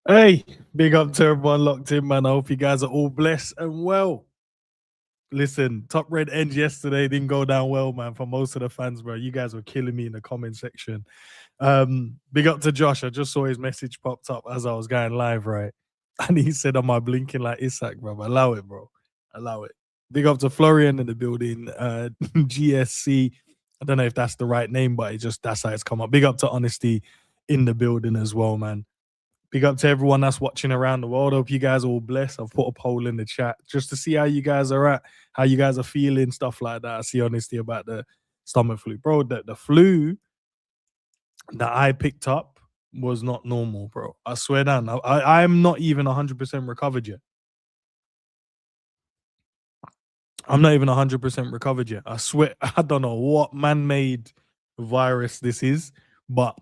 Hey, big up to everyone locked in, man. I hope you guys are all blessed and well. Listen, top red ends yesterday didn't go down well, man, for most of the fans, bro. You guys were killing me in the comment section. Big up to Josh. I just saw his message popped up as I was going live, right? And he said, am I blinking like Isak, bro? Allow it, bro. Allow it. Big up to Florian in the building. GSC. I don't know if that's the right name, but that's how it's come up. Big up to Honesty in the building as well, man. Big up to everyone that's watching around the world. Hope you guys are all blessed. I've put a poll in the chat just to see how you guys are at, how you guys are feeling, stuff like that. I see Honesty about the stomach flu. Bro, the flu that I picked up was not normal, bro. I swear down. I'm not even 100% recovered yet. I'm not even 100% recovered yet. I swear, I don't know what man-made virus this is, but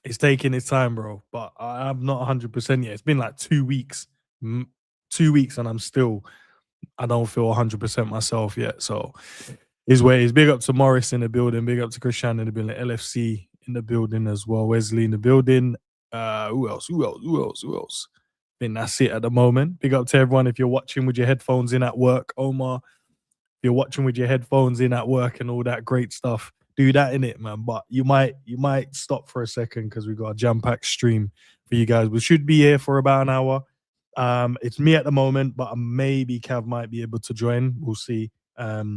it's taking its time, bro. But I'm not 100% yet. It's been like 2 weeks, 2 weeks, and I don't feel 100% myself yet. So, is where is. Big up to Morris in the building. Big up to Christian in the building. LFC in the building as well. Wesley in the building. Who else? Who else? Who else? Who else? I think that's it at the moment. Big up to everyone if you're watching with your headphones in at work. Omar, if you're watching with your headphones in at work and all that great stuff, do that in it, man. But you might stop for a second because we got a jam-packed stream for you guys. We should be here for about an hour. It's me at the moment, but maybe Cav might be able to join. We'll see. But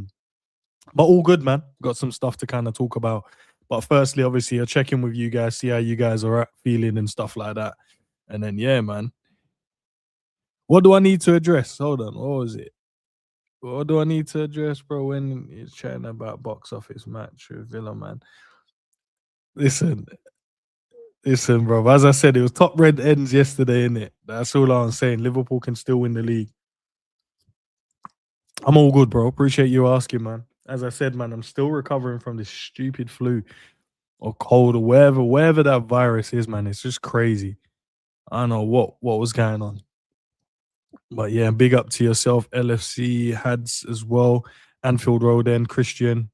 all good, man. Got some stuff to kind of talk about. But firstly, obviously, I'll check in with you guys, see how you guys are feeling and stuff like that. And then, yeah, man. What do I need to address? Hold on. What was it? What do I need to address, bro, when he's chatting about box office match with Villa, man? Listen, bro. As I said, it was top red ends yesterday, innit? That's all I'm saying. Liverpool can still win the league. I'm all good, bro. Appreciate you asking, man. As I said, man, I'm still recovering from this stupid flu or cold or wherever that virus is, man. It's just crazy. I don't know what was going on. But yeah, big up to yourself, LFC, Hads as well, Anfield Road and Christian.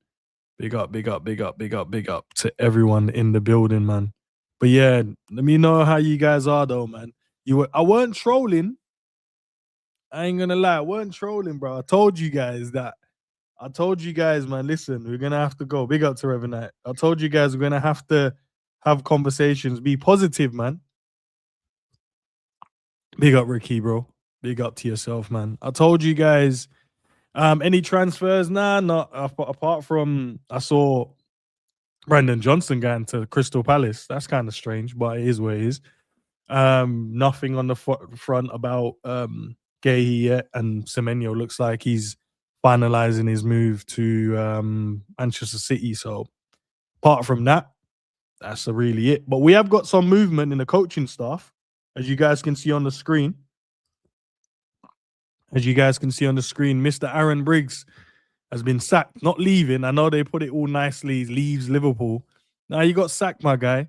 Big up to everyone in the building, man. But yeah, let me know how you guys are though, man. I weren't trolling. I ain't gonna lie, I weren't trolling, bro. I told you guys, man, listen, we're gonna have to go. Big up to Revenite. I told you guys we're gonna have to have conversations, be positive, man. Big up Ricky, bro. Big up to yourself, man. I told you guys, any transfers? Nah, not apart from I saw Brandon Johnson going to Crystal Palace. That's kind of strange, but it is what it is. Nothing on the front about Gahey yet, and Semenyo looks like he's finalizing his move to Manchester City. So apart from that, that's really it. But we have got some movement in the coaching staff, as you guys can see on the screen. Mr. Aaron Briggs has been sacked, not leaving. I know they put it all nicely, leaves Liverpool. Now you got sacked, my guy.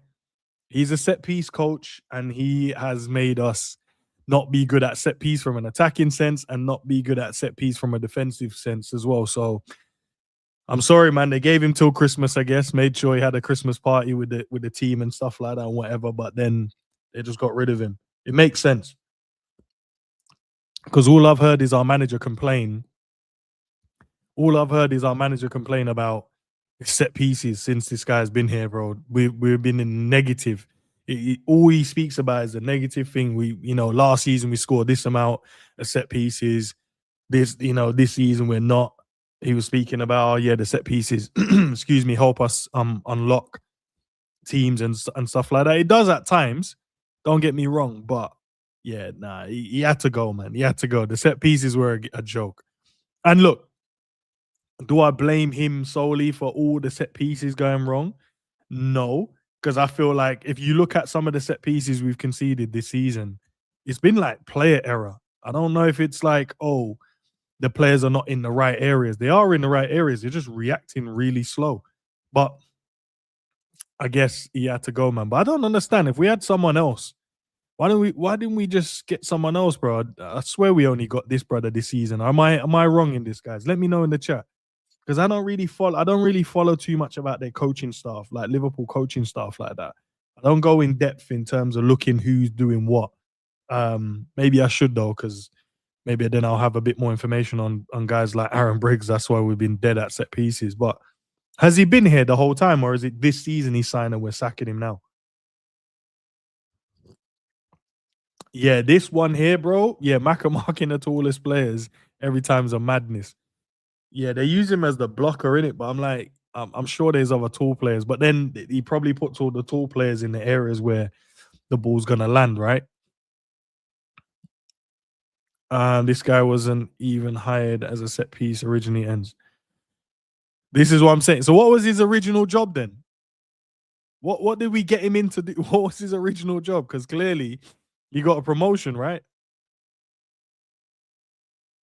He's a set piece coach, and he has made us not be good at set piece from an attacking sense and not be good at set piece from a defensive sense as well. So I'm sorry, man. They gave him till Christmas, I guess. Made sure he had a Christmas party with the team and stuff like that and whatever. But then they just got rid of him. It makes sense. Because all I've heard is our manager complain. About set pieces since this guy's been here, bro. We've been in negative. All he speaks about is a negative thing. Last season we scored this amount of set pieces. This season we're not. He was speaking about, the set pieces, excuse me, help us unlock teams and stuff like that. It does at times. Don't get me wrong, but yeah, nah, he had to go, man. He had to go. The set pieces were a joke. And look, do I blame him solely for all the set pieces going wrong? No, because I feel like if you look at some of the set pieces we've conceded this season, it's been like player error. I don't know if it's like, oh, the players are not in the right areas. They are in the right areas. They're just reacting really slow. But I guess he had to go, man. But I don't understand. If we had someone else, why didn't we just get someone else, bro? I swear we only got this brother this season. Am I wrong in this, guys? Let me know in the chat. Because I don't really follow too much about their coaching staff, like Liverpool coaching staff like that. I I don't go in depth in terms of looking who's doing what. Maybe I should though, because maybe then I'll have a bit more information on guys like Aaron Briggs. That's why we've been dead at set pieces. But has he been here the whole time, or is it this season he signed and we're sacking him now? Yeah, this one here, bro. Yeah, Maka marking the tallest players every time's a madness. Yeah, they use him as the blocker in it, but I'm like, I'm sure there's other tall players. But then he probably puts all the tall players in the areas where the ball's gonna land, right? This guy wasn't even hired as a set piece originally ends. This is what I'm saying. So what was his original job then? What did we get him in to do? What was his original job? Because clearly he got a promotion, right?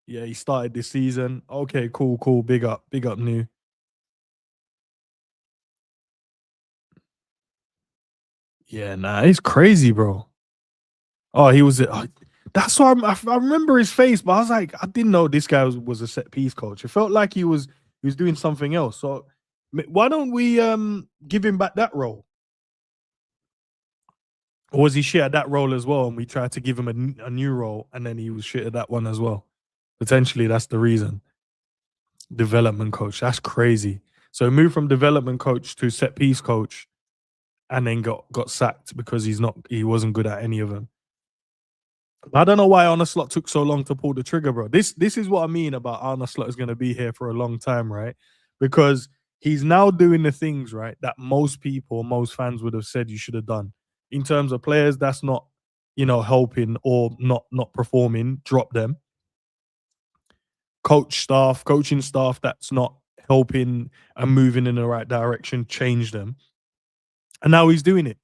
Yeah, he started this season. Okay, cool, cool. Big up, new. Yeah, nah, he's crazy, bro. Oh, he was. That's why I remember his face, but I was like, I didn't know this guy was a set piece coach. It felt like he was doing something else. So why don't we give him back that role? Or was he shit at that role as well? And we tried to give him a new role, and then he was shit at that one as well. Potentially, that's the reason. Development coach. That's crazy. So he moved from development coach to set piece coach, and then got sacked because he wasn't good at any of them. I don't know why Arne Slot took so long to pull the trigger, bro. This is what I mean about Arne Slot is going to be here for a long time, right? Because he's now doing the things right that most people, most fans would have said you should have done in terms of players that's not, helping or not performing. Drop them. Coaching staff that's not helping and moving in the right direction. Change them. And now he's doing it.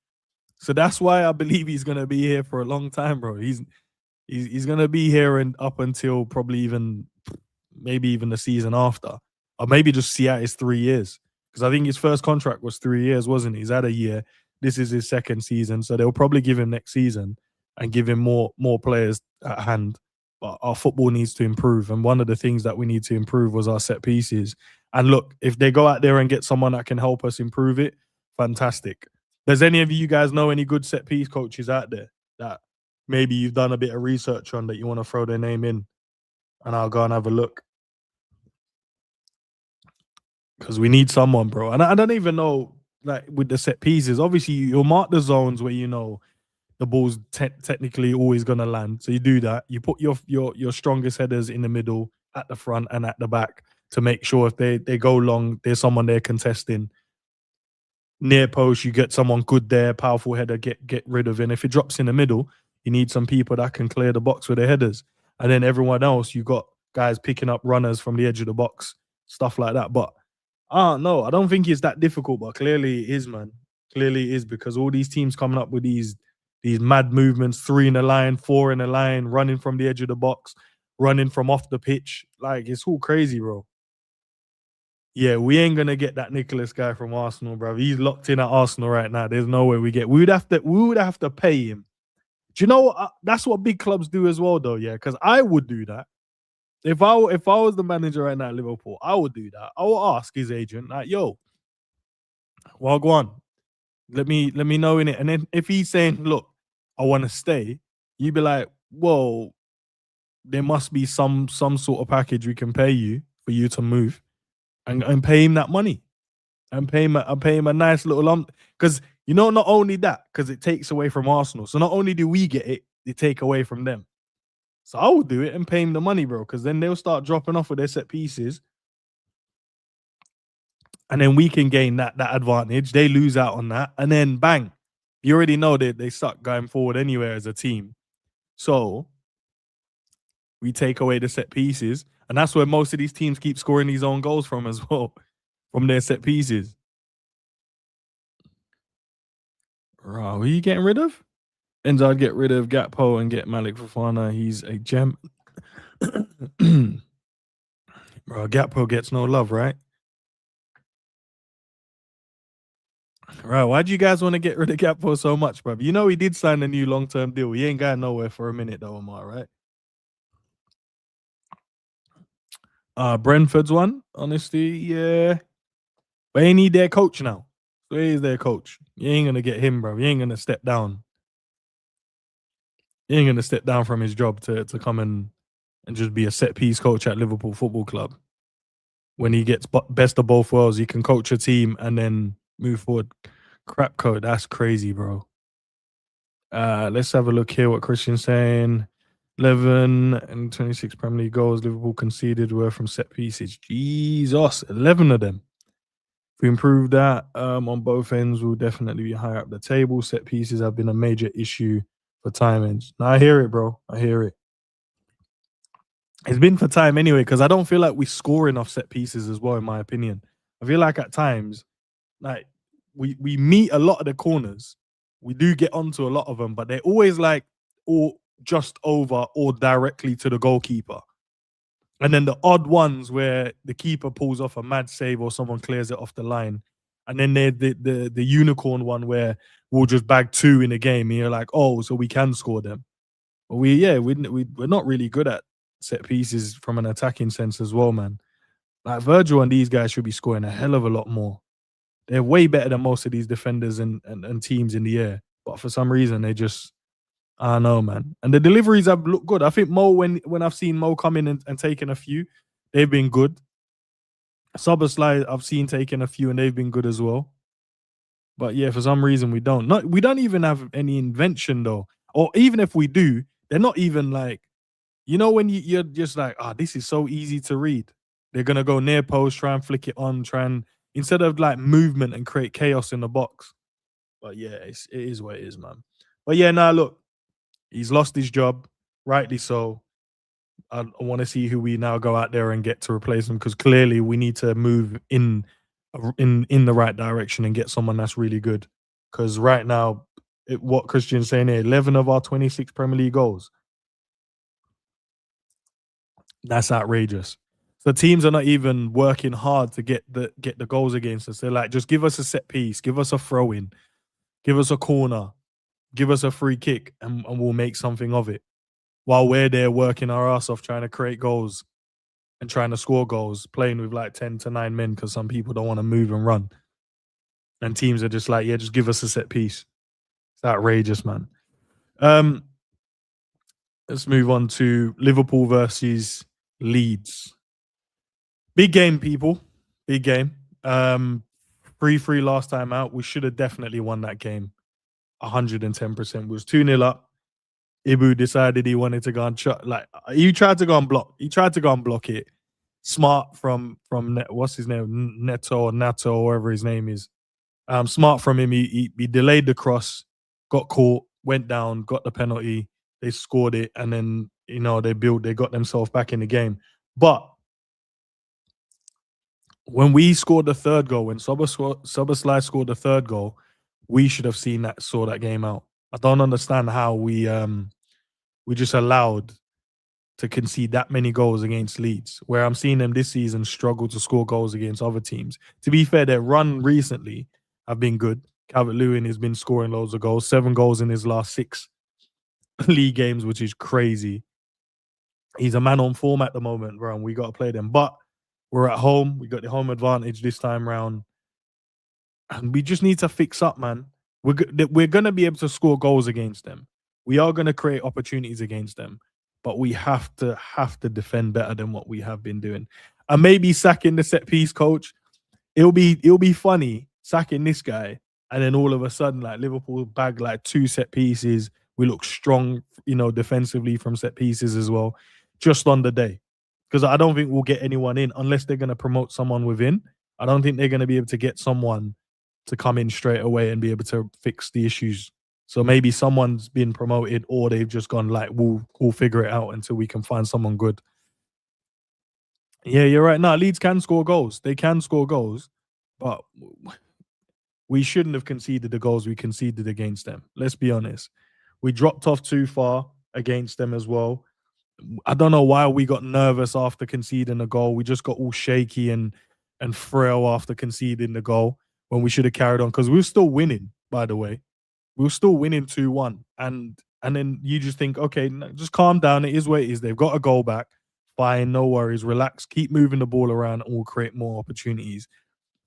So that's why I believe he's going to be here for a long time, bro. He's gonna be here and up until probably maybe even the season after, or maybe just see out his 3 years. Because I think his first contract was 3 years, wasn't it? He's had a year. This is his second season, so they'll probably give him next season and give him more players at hand. But our football needs to improve, and one of the things that we need to improve was our set pieces. And look, if they go out there and get someone that can help us improve it, fantastic. Does any of you guys know any good set piece coaches out there that maybe you've done a bit of research on that you want to throw their name in, and I'll go and have a look because we need someone, bro. And I don't even know, like with the set pieces. Obviously, you'll mark the zones where you know the ball's technically always gonna land. So you do that. You put your strongest headers in the middle, at the front, and at the back to make sure if they go long, there's someone there contesting. Near post, you get someone good there, powerful header, get rid of it. And if it drops in the middle, you need some people that can clear the box with their headers. And then everyone else, you got guys picking up runners from the edge of the box, stuff like that. But no, I don't think it's that difficult, but clearly it is, man. Clearly it is because all these teams coming up with these mad movements, 3 in a line, 4 in a line, running from the edge of the box, running from off the pitch. Like it's all crazy, bro. Yeah, we ain't gonna get that Nicholas guy from Arsenal, bro. He's locked in at Arsenal right now. There's no way we get. We would have to pay him. Do you know what? That's what big clubs do as well, though. Yeah, because I would do that if I was the manager right now at Liverpool. I would do that. I will ask his agent, like, "Yo, well, go on. Let me know in it." And then if he's saying, "Look, I want to stay," you'd be like, "Well, there must be some sort of package we can pay you for you to move and pay him that money." And pay him a nice little lump because not only that, because it takes away from Arsenal. So not only do we get it, they take away from them. So I would do it and pay him the money, bro, because then they'll start dropping off with their set pieces, and then we can gain that advantage. They lose out on that, and then bang, you already know they suck going forward anywhere as a team. So we take away the set pieces, and that's where most of these teams keep scoring these own goals from as well, from their set pieces. Right, who are you getting rid of? And I'd get rid of Gakpo and get Malik Fofana. He's a gem. Bro, Gakpo gets no love, right? Right. Why do you guys want to get rid of Gakpo so much, bro? You know he did sign a new long-term deal. He ain't going nowhere for a minute, though, Omar, right? Brentford's one, honestly, yeah. But ain't he their coach now? So he's their coach. You ain't gonna get him, bro. You ain't gonna step down. He ain't gonna step down from his job to come and just be a set piece coach at Liverpool Football Club. When he gets best of both worlds, he can coach a team and then move forward. Crap code, that's crazy, bro. Let's have a look here. What Christian's saying. 11 and 26 Premier League goals Liverpool conceded were from set pieces. Jesus, 11 of them. If we improve that on both ends, we'll definitely be higher up the table. Set pieces have been a major issue for timings. Now I hear it, bro. I hear it. It's been for time anyway, because I don't feel like we score enough set pieces as well, in my opinion. I feel like at times, like we meet a lot of the corners. We do get onto a lot of them, but they're always like or just over or directly to the goalkeeper. And then the odd ones where the keeper pulls off a mad save or someone clears it off the line. And then there's the unicorn one where we'll just bag two in a game and you're like, oh, so we can score them. But we're not really good at set pieces from an attacking sense as well, man. Like Virgil and these guys should be scoring a hell of a lot more. They're way better than most of these defenders and teams in the air. But for some reason, they just, I don't know, man. And the deliveries have looked good. I think Mo, when I've seen Mo come in and taken a few, they've been good. Soboslai, I've seen taking a few and they've been good as well. But yeah, for some reason we don't. We don't even have any invention though. Or even if we do, they're not even like, you know, when you're just like, this is so easy to read. They're gonna go near post, try and flick it on, instead of like movement and create chaos in the box. But yeah, it is what it is, man. But yeah, now look, he's lost his job, rightly so. I want to see who we now go out there and get to replace him, because clearly we need to move in the right direction and get someone that's really good. Because right now, what Christian's saying here, 11 of our 26 Premier League goals. That's outrageous. So teams are not even working hard to get the goals against us. They're like, just give us a set piece, give us a throw in, give us a corner, give us a free kick, and we'll make something of it. While we're there working our ass off trying to create goals and trying to score goals, playing with like 10 to 9 men because some people don't want to move and run. And teams are just like, yeah, just give us a set piece. It's outrageous, man. Let's move on to Liverpool versus Leeds. Big game, people. Big game. 3-3 last time out. We should have definitely won that game. 110%. We was 2-0 up. Ibu decided he wanted to go and he tried to go and block. He tried to go and block it. Smart from what's his name? Neto or Nato, or whatever his name is. Smart from him. He delayed the cross, got caught, went down, got the penalty. They scored it, and then they got themselves back in the game. But when we scored the third goal, when Soboslai scored the third goal, we should have saw that game out. I don't understand how we just allowed to concede that many goals against Leeds, where I'm seeing them this season struggle to score goals against other teams. To be fair, their run recently have been good. Calvert-Lewin has been scoring loads of goals, 7 goals in his last 6 league games, which is crazy. He's a man on form at the moment, bro, and we got to play them. But we're at home. We got the home advantage this time round. And we just need to fix up, man. We're going to be able to score goals against them. We are going to create opportunities against them. But we have to defend better than what we have been doing. And maybe sacking the set piece coach. It'll be funny sacking this guy, and then all of a sudden, like, Liverpool bag like 2 set pieces. We look strong, defensively from set pieces as well, just on the day. Because I don't think we'll get anyone in unless they're going to promote someone within. I don't think they're going to be able to get someone to come in straight away and be able to fix the issues. So maybe someone's been promoted, or they've just gone like, we'll figure it out until we can find someone good. Yeah, you're right. No, Leeds can score goals. They can score goals, but we shouldn't have conceded the goals we conceded against them. Let's be honest. We dropped off too far against them as well. I don't know why we got nervous after conceding a goal. We just got all shaky and frail after conceding the goal when we should have carried on, because we were still winning, by the way. We were still winning 2-1. And then you just think, okay, just calm down. It is what it is. They've got a goal back. Fine, no worries. Relax. Keep moving the ball around and we'll create more opportunities.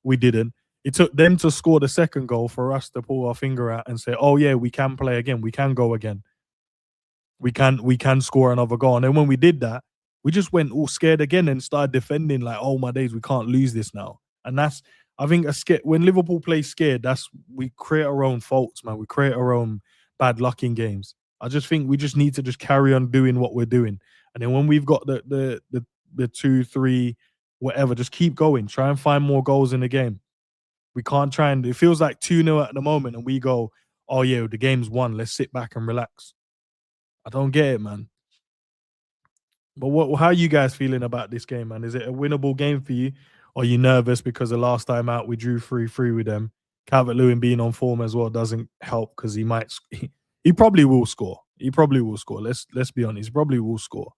We didn't. It took them to score the second goal for us to pull our finger out and say, "Oh yeah, we can play again. We can go again. We can score another goal." And then when we did that, we just went all scared again and started defending like, "Oh my days, we can't lose this now." And that's I think when Liverpool play scared, that's we create our own faults, man. We create our own bad luck in games. I just think we just need to just carry on doing what we're doing. And then when we've got the 2-3 whatever, just keep going. Try and find more goals in the game. We can't try and it feels like 2-0 at the moment and we go, "Oh yeah, the game's won. Let's sit back and relax." I don't get it, man. But how are you guys feeling about this game, man? Is it a winnable game for you? Or are you nervous because the last time out we drew 3-3 with them? Calvert-Lewin being on form as well doesn't help because he probably will score. He probably will score. Let's be honest. He probably will score.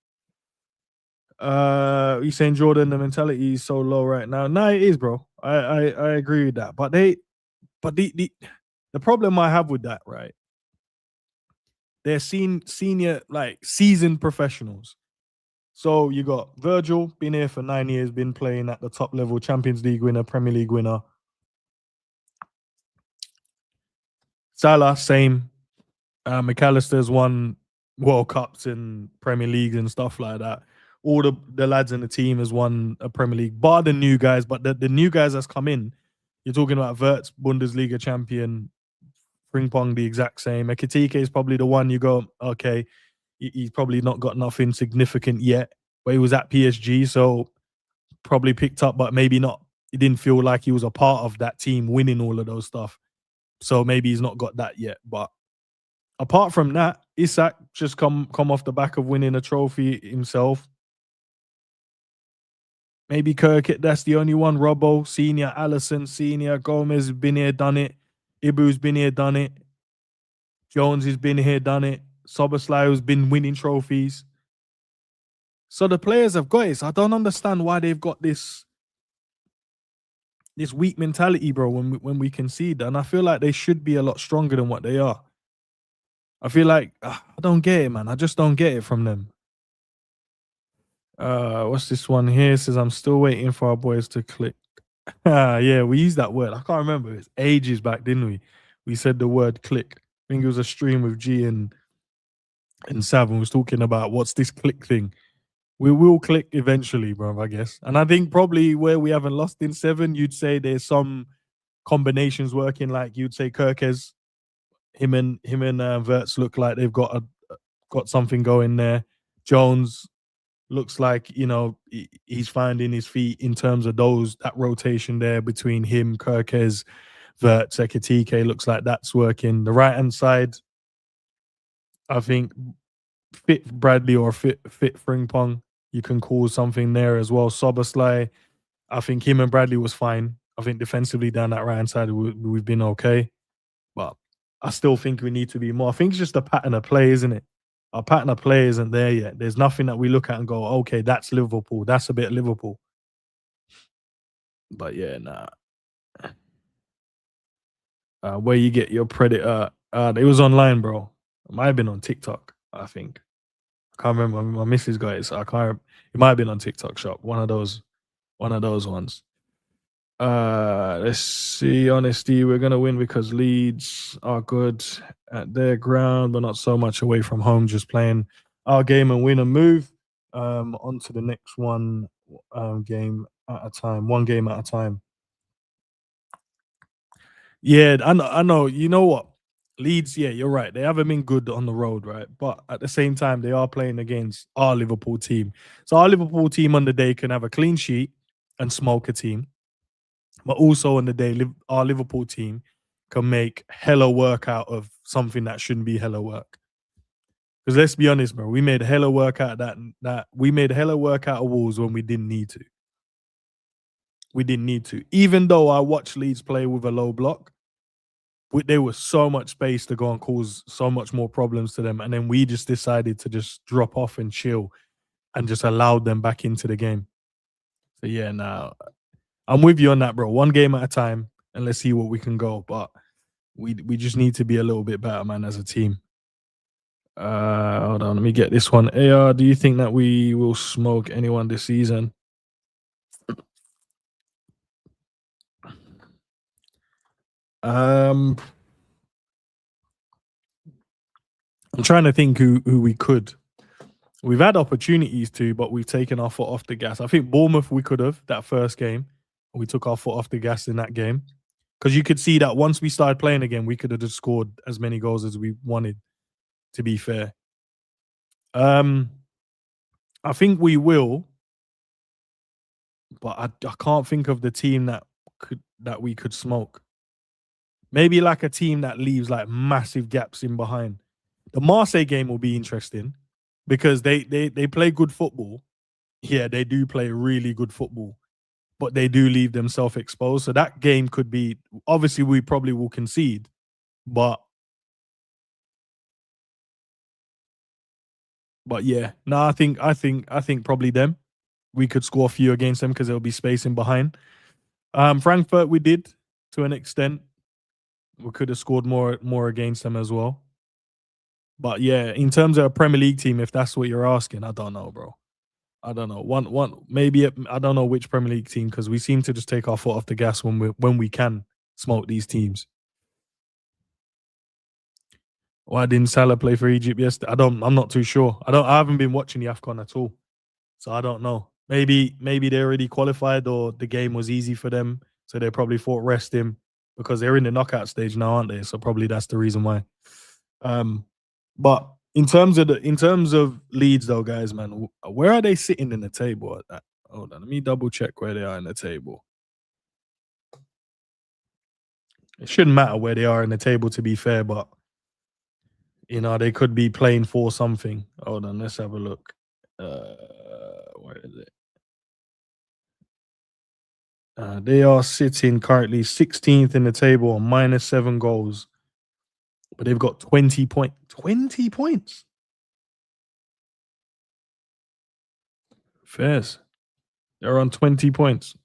You saying Jordan, the mentality is so low right now? No, it is, bro. I agree with that. But the problem I have with that, right? They're senior, like seasoned professionals. So you got Virgil, been here for 9 years, been playing at the top level, Champions League winner, Premier League winner. Salah, same. McAllister's won World Cups and Premier Leagues and stuff like that. All the lads in the team has won a Premier League, bar the new guys. But the new guys that's come in, you're talking about Wirtz, Bundesliga champion, Frimpong the exact same. Ekitike is probably the one you go, okay, he's probably not got nothing significant yet, but he was at PSG, so probably picked up, but maybe not. He didn't feel like he was a part of that team winning all of those stuff. So maybe he's not got that yet. But apart from that, Isak just come off the back of winning a trophy himself. Maybe Kirkett, that's the only one. Robbo, senior, Allison, senior, Gomez has been here, done it. Ibu's been here, done it. Jones has been here, done it. Soboslai has been winning trophies. So the players have got it. So I don't understand why they've got this weak mentality, bro, when we concede. And I feel like they should be a lot stronger than what they are. I feel like I don't get it, man. I just don't get it from them. What's this one here? It says I'm still waiting for our boys to click. Yeah, we used that word. I can't remember. It's ages back, didn't we? We said the word click. I think it was a stream with G and Sav, and was talking about what's this click thing. We will click eventually, bro, I guess. And I think probably where we haven't lost in 7, you'd say there's some combinations working. Like you'd say Kirkes, him and Wirtz look like they've got something going there. Jones looks like he's finding his feet in terms of that rotation there between him, Kirkes, Wirtz, Ekitike. Looks like that's working. The right hand side, I think fit Bradley or fit Frimpong, you can call something there as well. Soboslai, I think him and Bradley was fine. I think defensively down that right hand side we've been okay, but I still think we need to be more. I think it's just a pattern of play, isn't it? Our pattern of play isn't there yet. There's nothing that we look at and go, okay, that's Liverpool. That's a bit Liverpool. But yeah, nah. Where you get your Predator? It was online, bro. It might have been on TikTok, I think. I can't remember. My missus got it, so I can't. It might have been on TikTok Shop. One of those ones. Let's see. Honesty, we're gonna win because Leeds are good at their ground, but not so much away from home. Just playing our game and win and move. On to the next one. Game at a time. One game at a time. Yeah, I know. You know what? Leeds, yeah, you're right. They haven't been good on the road, right? But at the same time, they are playing against our Liverpool team. So our Liverpool team on the day can have a clean sheet and smoke a team. But also on the day, our Liverpool team can make hella work out of something that shouldn't be hella work. Because let's be honest, bro, we made hella work out that we made hella work out of Wolves when we didn't need to. We didn't need to. Even though I watched Leeds play with a low block, there was so much space to go and cause so much more problems to them. And then we just decided to just drop off and chill and just allowed them back into the game. So yeah, now I'm with you on that, bro. One game at a time, and let's see what we can go. But we just need to be a little bit better, man, as a team. Hold on, let me get this one. AR, do you think that we will smoke anyone this season? I'm trying to think who we could. We've had opportunities to, but we've taken our foot off the gas. I think Bournemouth we could have that first game. We took our foot off the gas in that game because you could see that once we started playing again, we could have just scored as many goals as we wanted. To be fair, I think we will, but I can't think of the team that we could smoke. Maybe like a team that leaves like massive gaps in behind. The Marseille game will be interesting because they play good football. Yeah, they do play really good football, but they do leave themselves exposed. So that game could be, obviously we probably will concede, but yeah, no, I think probably them. We could score a few against them because there'll be space in behind. Frankfurt we did to an extent. We could have scored more against them as well. But yeah, in terms of a Premier League team, if that's what you're asking, I don't know, bro. I don't know. One maybe I don't know which Premier League team because we seem to just take our foot off the gas when we can smoke these teams. Why didn't Salah play for Egypt yesterday? I'm not too sure. I haven't been watching the AFCON at all. So I don't know. Maybe they already qualified or the game was easy for them. So they probably thought rest him because they're in the knockout stage now, aren't they? So probably that's the reason why. But in terms of Leeds though, guys, man, where are they sitting in the table at that? Hold on, let me double check where they are in the table. It shouldn't matter where they are in the table, to be fair, but they could be playing for something. Hold on, let's have a look. Where is it? They are sitting currently 16th in the table on -7 goals, but they've got 20 points. 20 points. Fairs. They're on 20 points.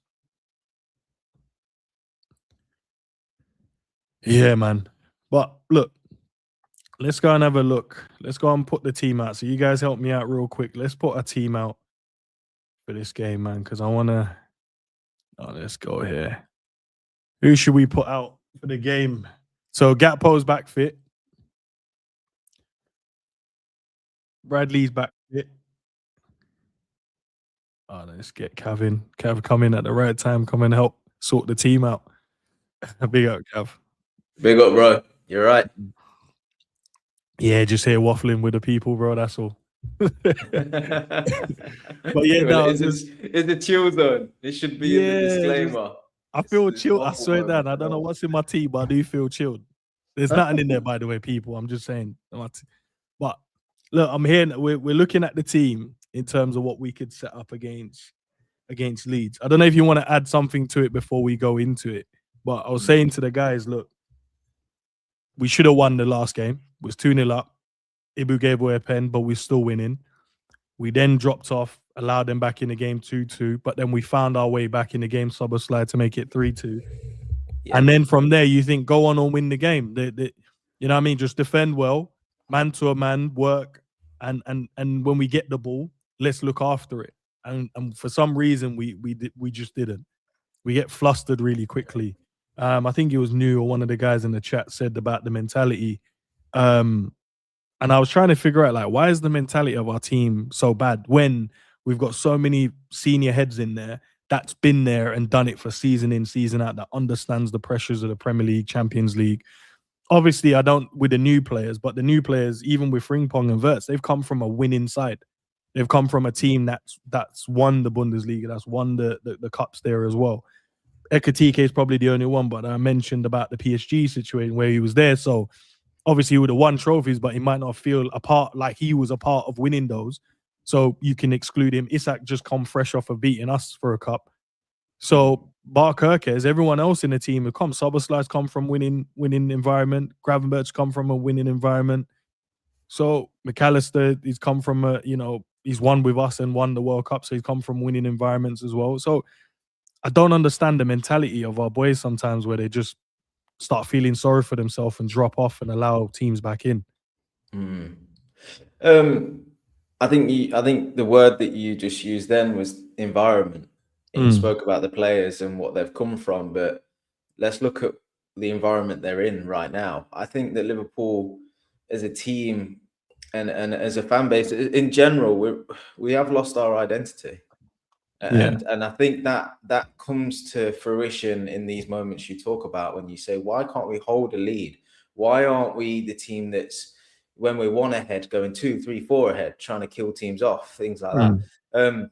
Yeah, man. But look, let's go and have a look. Let's go and put the team out. So you guys help me out real quick. Let's put a team out for this game, man, because I want to. Oh, let's go here. Who should we put out for the game? So Gakpo's back fit. Bradley's back fit. Oh, let's get Cav in. Cav come in at the right time. Come and help sort the team out. Big up, Cav. Big up, bro. You're right. Yeah, just here waffling with the people, bro. That's all. But yeah, no, it's the chill zone. It should be in the disclaimer. I feel chilled. I swear that. I don't know what's in my tea, but I do feel chilled. There's nothing in there, by the way, people. I'm just saying. But look, I'm here. We're looking at the team in terms of what we could set up against Leeds. I don't know if you want to add something to it before we go into it, but I was saying to the guys, look, we should have won the last game. It was 2-0 up. Ibu gave away a pen, but we're still winning. We then dropped off, allowed them back in the game 2-2, but then we found our way back in the game, slide to make it 3-2. Yeah. And then from there, you think, go on and win the game. You know what I mean? Just defend well, man to a man, work, and when we get the ball, let's look after it. And for some reason, we just didn't. We get flustered really quickly. I think it was New or one of the guys in the chat said about the mentality. And I was trying to figure out, like, why is the mentality of our team so bad when we've got so many senior heads in there that's been there and done it for season in, season out, that understands the pressures of the Premier League, Champions League. Obviously, I don't with the new players, but the new players, even with Frimpong and Wirtz, they've come from a winning side. They've come from a team that's won the Bundesliga, that's won the cups there as well. Ekatike is probably the only one, but I mentioned about the PSG situation where he was there, so obviously he would have won trophies, but he might not feel a part like he was a part of winning those. So you can exclude him. Isak just come fresh off of beating us for a cup. So Barkerkes, everyone else in the team who come, Soberslai's come from winning environment. Gravenberch's come from a winning environment. So McAllister, he's come from he's won with us and won the World Cup, so he's come from winning environments as well. So I don't understand the mentality of our boys sometimes where they just start feeling sorry for themselves and drop off and allow teams back in. I think the word that you just used then was environment. And you spoke about the players and what they've come from, but let's look at the environment they're in right now. I think that Liverpool as a team and as a fan base in general, we have lost our identity. Yeah. And I think that comes to fruition in these moments you talk about when you say, why can't we hold a lead? Why aren't we the team that's when we're one ahead, going 2, 3, 4 ahead, trying to kill teams off, things like that?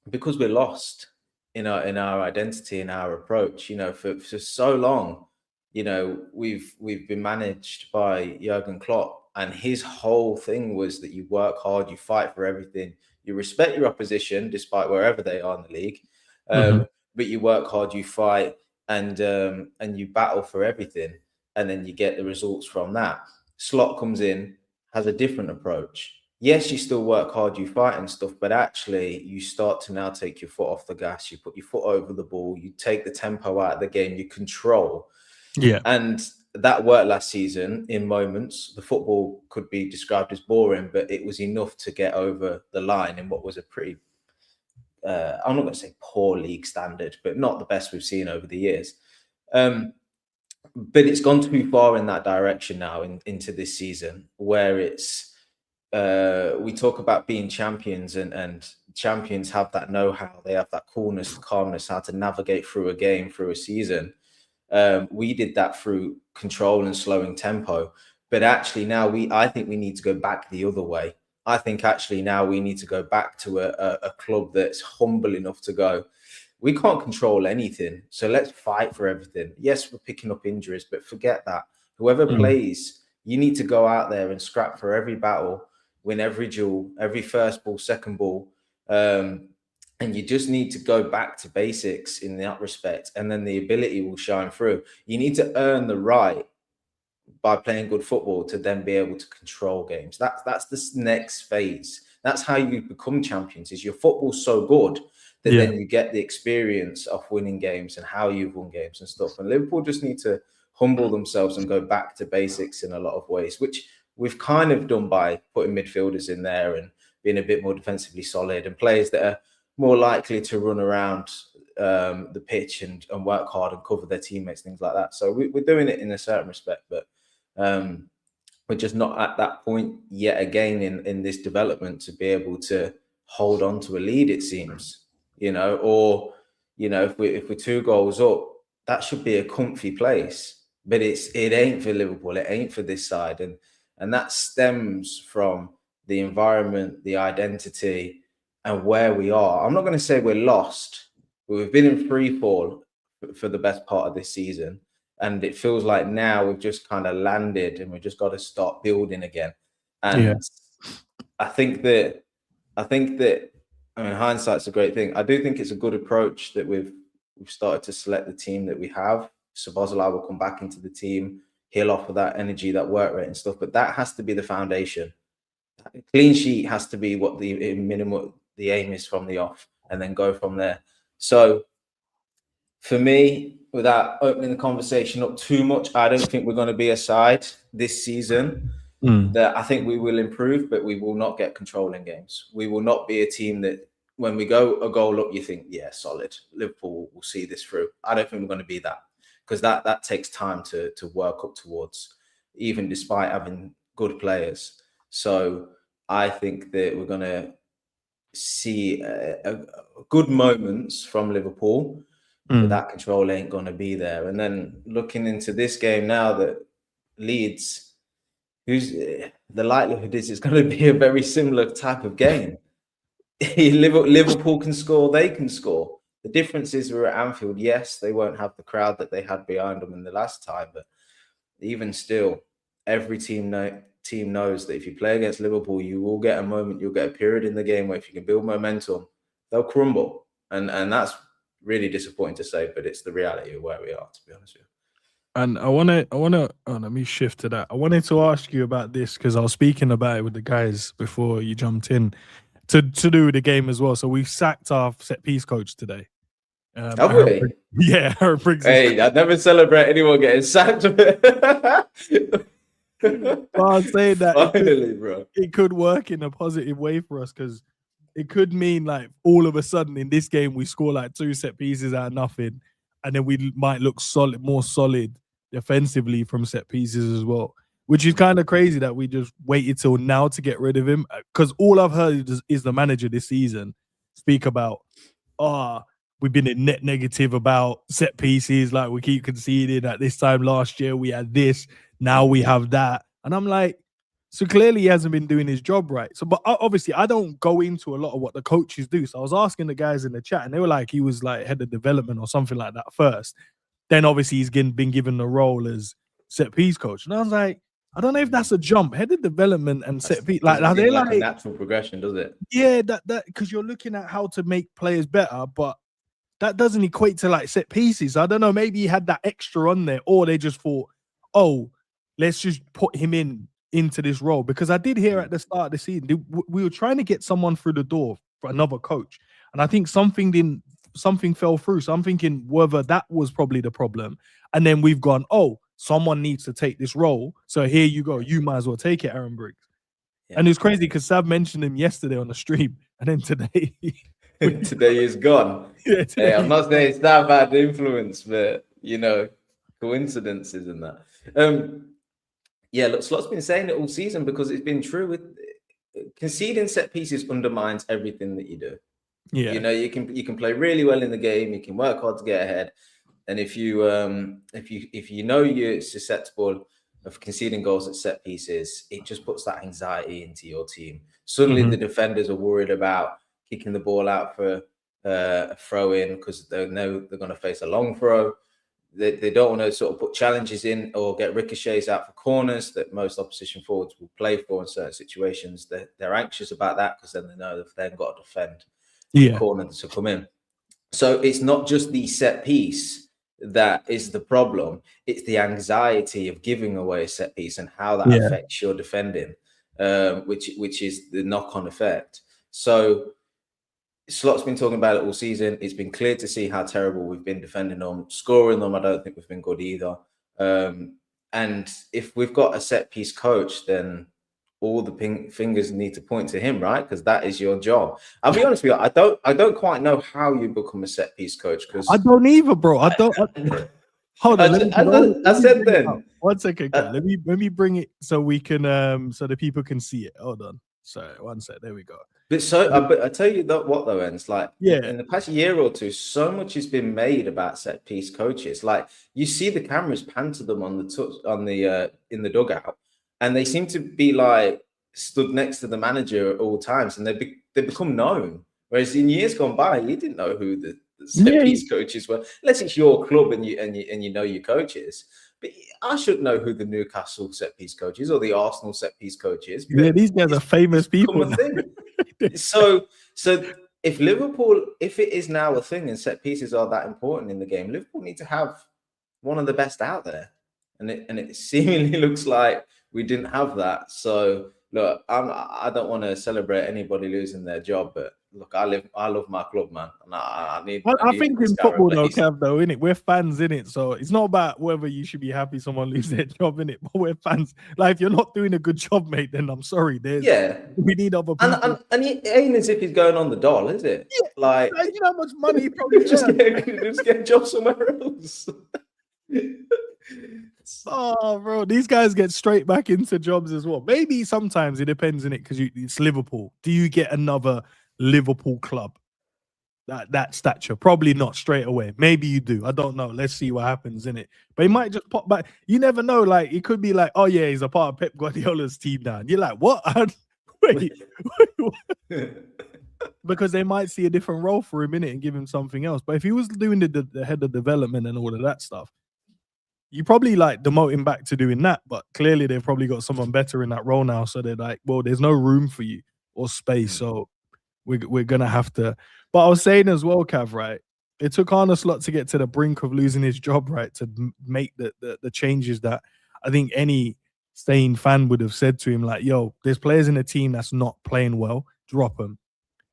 Because we're lost in our identity and our approach. For so long, we've been managed by Jurgen Klopp, and his whole thing was that you work hard, you fight for everything, you respect your opposition despite wherever they are in the league, but you work hard, you fight, and you battle for everything, and then you get the results from that. Slot comes in, has a different approach. Yes, you still work hard, you fight and stuff, but actually you start to now take your foot off the gas, you put your foot over the ball, you take the tempo out of the game, you control. Yeah. And that worked last season in moments. The football could be described as boring, but it was enough to get over the line in what was a pretty, I'm not going to say poor league standard, but not the best we've seen over the years. But it's gone too far in that direction now into this season, where it's, we talk about being champions, and champions have that know-how. They have that coolness, calmness, how to navigate through a game, through a season. We did that through control and slowing tempo. But actually now I think we need to go back the other way. I think actually now we need to go back to a club that's humble enough to go, we can't control anything, so let's fight for everything. Yes, we're picking up injuries, but forget that. Whoever plays, you need to go out there and scrap for every battle, win every duel, every first ball, second ball. And you just need to go back to basics in that respect, and then the ability will shine through. You need to earn the right by playing good football to then be able to control games. That's the next phase. That's how you become champions, is your football's so good that then you get the experience of winning games and how you've won games and stuff. And Liverpool just need to humble themselves and go back to basics in a lot of ways, which we've kind of done by putting midfielders in there and being a bit more defensively solid, and players that are more likely to run around the pitch and work hard and cover their teammates, things like that. So we're doing it in a certain respect, but we're just not at that point yet again in this development to be able to hold on to a lead, it seems. Or if we're 2 goals up, that should be a comfy place, but it ain't for Liverpool. It ain't for this side, and that stems from the environment, the identity, and where we are. I'm not going to say we're lost, but we've been in free fall for the best part of this season, and it feels like now we've just kind of landed, and we've just got to start building again. And I think that. I mean, hindsight's a great thing. I do think it's a good approach that we've started to select the team that we have. Szoboszlai will come back into the team. He'll offer that energy, that work rate and stuff, but that has to be the foundation. A clean sheet has to be what the minimum, the aim is from the off, and then go from there. So for me, without opening the conversation up too much, I don't think we're going to be a side this season that I think we will improve, but we will not get control in games. We will not be a team that when we go a goal up, you think, yeah, solid. Liverpool will see this through. I don't think we're going to be that, because that takes time to work up towards, even despite having good players. So I think that we're going to see good moments from Liverpool, but that control ain't going to be there. And then looking into this game now, that Leeds, the likelihood is it's going to be a very similar type of game. Liverpool can score, they can score. The difference is we're at Anfield. Yes, they won't have the crowd that they had behind them in the last time, but even still, every team knows that if you play against Liverpool, you will get a moment, you'll get a period in the game where if you can build momentum, they'll crumble. And that's really disappointing to say, but it's the reality of where we are, to be honest with you. And I wanna let me shift to that. I wanted to ask you about this because I was speaking about it with the guys before you jumped in to do with the game as well. So we sacked our set piece coach today. Have we? Yeah, Aaron Briggs. Hey, I'd never celebrate anyone getting sacked. But I'm saying that finally, bro, it could work in a positive way for us, because it could mean like all of a sudden in this game we score like 2 set pieces out of nothing, and then we might look more solid defensively from set pieces as well, which is kind of crazy that we just waited till now to get rid of him. Because all I've heard is the manager this season speak about, we've been in net negative about set pieces. Like, we keep conceding. At this time last year, we had this. Now we have that. And I'm like, so clearly he hasn't been doing his job right. So, but obviously I don't go into a lot of what the coaches do. So I was asking the guys in the chat and they were like, he was like head of development or something like that first. Then obviously he's been given the role as set piece coach. And I was like, I don't know if that's a jump. Head of development and set piece, like, are they like a natural progression, does it? Yeah, that because you're looking at how to make players better, but that doesn't equate to like set pieces. I don't know. Maybe he had that extra on there, or they just thought, oh, let's just put him into this role. Because I did hear at the start of the season, we were trying to get someone through the door for another coach, and I think something fell through. So I'm thinking whether that was probably the problem. And then we've gone, oh, someone needs to take this role. So here you go. You might as well take it, Aaron Briggs. Yeah. And it's crazy because Sav mentioned him yesterday on the stream, and then today today he's gone. Yeah, hey, I'm not saying it's that bad influence, but you know, coincidences and that. Yeah, look, Slot's been saying it all season because it's been true. With conceding set pieces undermines everything that you do. Yeah, you know, you can play really well in the game, you can work hard to get ahead, and if you know you're susceptible of conceding goals at set pieces, it just puts that anxiety into your team. Suddenly, the defenders are worried about kicking the ball out for a throw in because they know they're going to face a long throw. They don't want to sort of put challenges in or get ricochets out for corners that most opposition forwards will play for in certain situations. They're anxious about that because then they know they've then got to defend the corner to come in. So it's not just the set piece that is the problem. It's the anxiety of giving away a set piece and how that affects your defending, which is the knock-on effect. So Slot's been talking about it all season. It's been clear to see how terrible we've been defending them. Scoring them, I don't think we've been good either. And if we've got a set piece coach, then all the fingers need to point to him, right? Because that is your job. I'll be honest with you, I don't quite know how you become a set piece coach. Because I don't either, bro. Hold on. I said then. 1 second, let me bring it so we can so the people can see it. Hold on. Sorry, 1 sec. There we go. But I tell you what though, Ends, like in the past year or two, so much has been made about set piece coaches. Like you see the cameras pan to them in the dugout, and they seem to be like stood next to the manager at all times, and they become known. Whereas in years gone by, you didn't know who the set piece coaches were, unless it's your club and you know your coaches. But I should know who the Newcastle set piece coach is or the Arsenal set piece coach is. Yeah, these guys are famous people. So if it is now a thing and set pieces are that important in the game, Liverpool need to have one of the best out there. And it seemingly looks like we didn't have that. So look, I don't want to celebrate anybody losing their job, but look, I love my club, man. And I think in football, though, Kev, though, innit? We're fans, innit? So it's not about whether you should be happy someone loses their job, innit? But we're fans. Like, if you're not doing a good job, mate, then I'm sorry. We need other people. And it ain't as if he's going on the dole, is it? Yeah, like you know how much money he probably just get a job somewhere else. Oh, bro, these guys get straight back into jobs as well. Maybe sometimes it depends in it because it's Liverpool. Do you get another Liverpool club that stature? Probably not straight away. Maybe you do. I don't know. Let's see what happens in it. But he might just pop back. You never know. Like it could be like, oh yeah, he's a part of Pep Guardiola's team now. And you're like, what? Wait. Because they might see a different role for him in it and give him something else. But if he was doing the head of development and all of that stuff, you probably like demote him back to doing that. But clearly they've probably got someone better in that role now. So they're like, well, there's no room for you or space. So we're gonna have to. But I was saying as well, Cav, right? It took Arne Slot to get to the brink of losing his job, right? To make the changes that I think any sane fan would have said to him, like, yo, there's players in the team that's not playing well, drop them.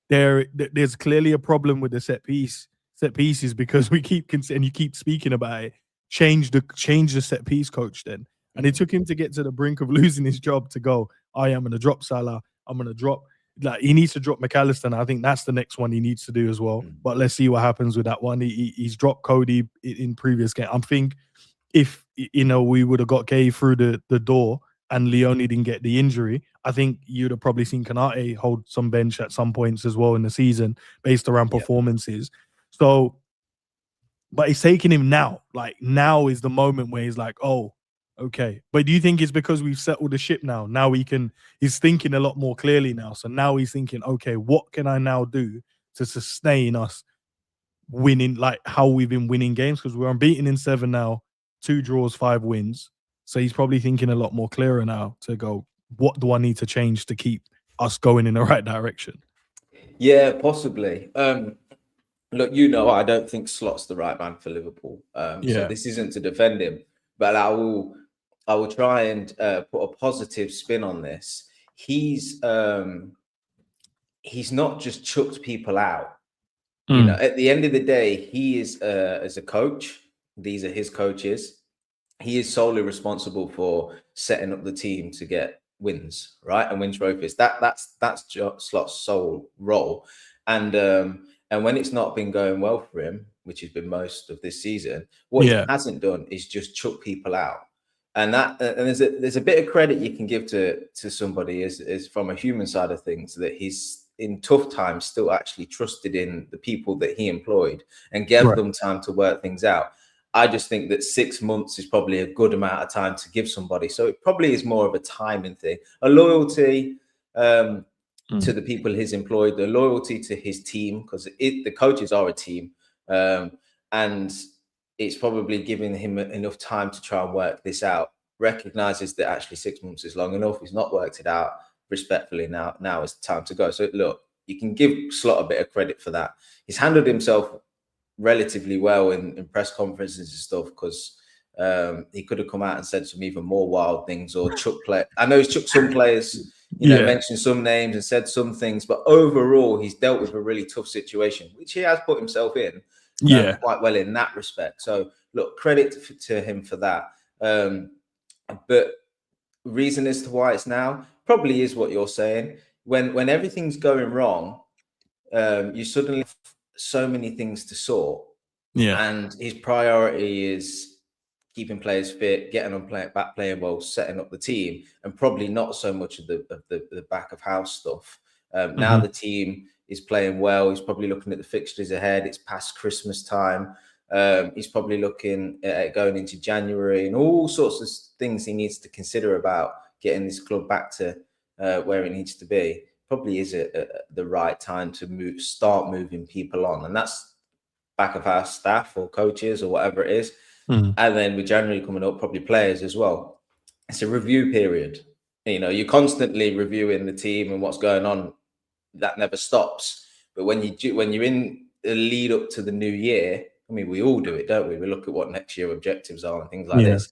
There's clearly a problem with the set pieces because we keep and you keep speaking about it. Change the set piece coach then. And it took him to get to the brink of losing his job to go, I am going to drop Salah. I'm going to drop, like, he needs to drop McAllister. And I think that's the next one he needs to do as well. But let's see what happens with that one. He's dropped Cody in previous game. I think if we would have got Gay through the door and Leone didn't get the injury, I think you'd have probably seen Kanate hold some bench at some points as well in the season based around performances. So, but it's taking him now. Like, now is the moment where he's like, oh, okay. But do you think it's because we've settled the ship now? Now he's thinking a lot more clearly now. So now he's thinking, okay, what can I now do to sustain us winning, like how we've been winning games? Because we're unbeaten in 7 now, 2 draws, 5 wins. So he's probably thinking a lot more clearer now to go, what do I need to change to keep us going in the right direction? Yeah, possibly. Look, I don't think Slot's the right man for Liverpool. So this isn't to defend him, but I will try and put a positive spin on this. He's not just chucked people out. At the end of the day, he is as a coach. These are his coaches. He is solely responsible for setting up the team to get wins, right, and win trophies. That's Slot's sole role, and when it's not been going well for him, which has been most of this season, what he hasn't done is just chuck people out. And there's a bit of credit you can give to somebody is from a human side of things, that he's in tough times still actually trusted in the people that he employed and gave them time to work things out. I just think that 6 months is probably a good amount of time to give somebody. So it probably is more of a timing thing, a loyalty to the people he's employed, the loyalty to his team, because the coaches are a team, and it's probably giving him enough time to try and work this out. Recognizes that actually 6 months is long enough. He's not worked it out respectfully. Now is the time to go. So look, you can give Slot a bit of credit for that. He's handled himself relatively well in press conferences and stuff, because he could have come out and said some even more wild things, or I know he's chucked some players, mentioned some names and said some things, but overall he's dealt with a really tough situation, which he has put himself in quite well in that respect. So look, credit to him for that. But reason as to why it's now probably is what you're saying. When everything's going wrong, you suddenly have so many things to sort, and his priority is keeping players fit, getting them back playing well, setting up the team, and probably not so much of the back of house stuff. Now the team is playing well. He's probably looking at the fixtures ahead. It's past Christmas time. He's probably looking at going into January and all sorts of things he needs to consider about getting this club back to where it needs to be. Probably is the right time to start moving people on, and that's back of our staff or coaches or whatever it is. And then we're January coming up, probably players as well. It's a review period. You're constantly reviewing the team and what's going on. That never stops. But when you're in the lead up to the new year, I mean, we all do it, don't we? We look at what next year objectives are and things like this,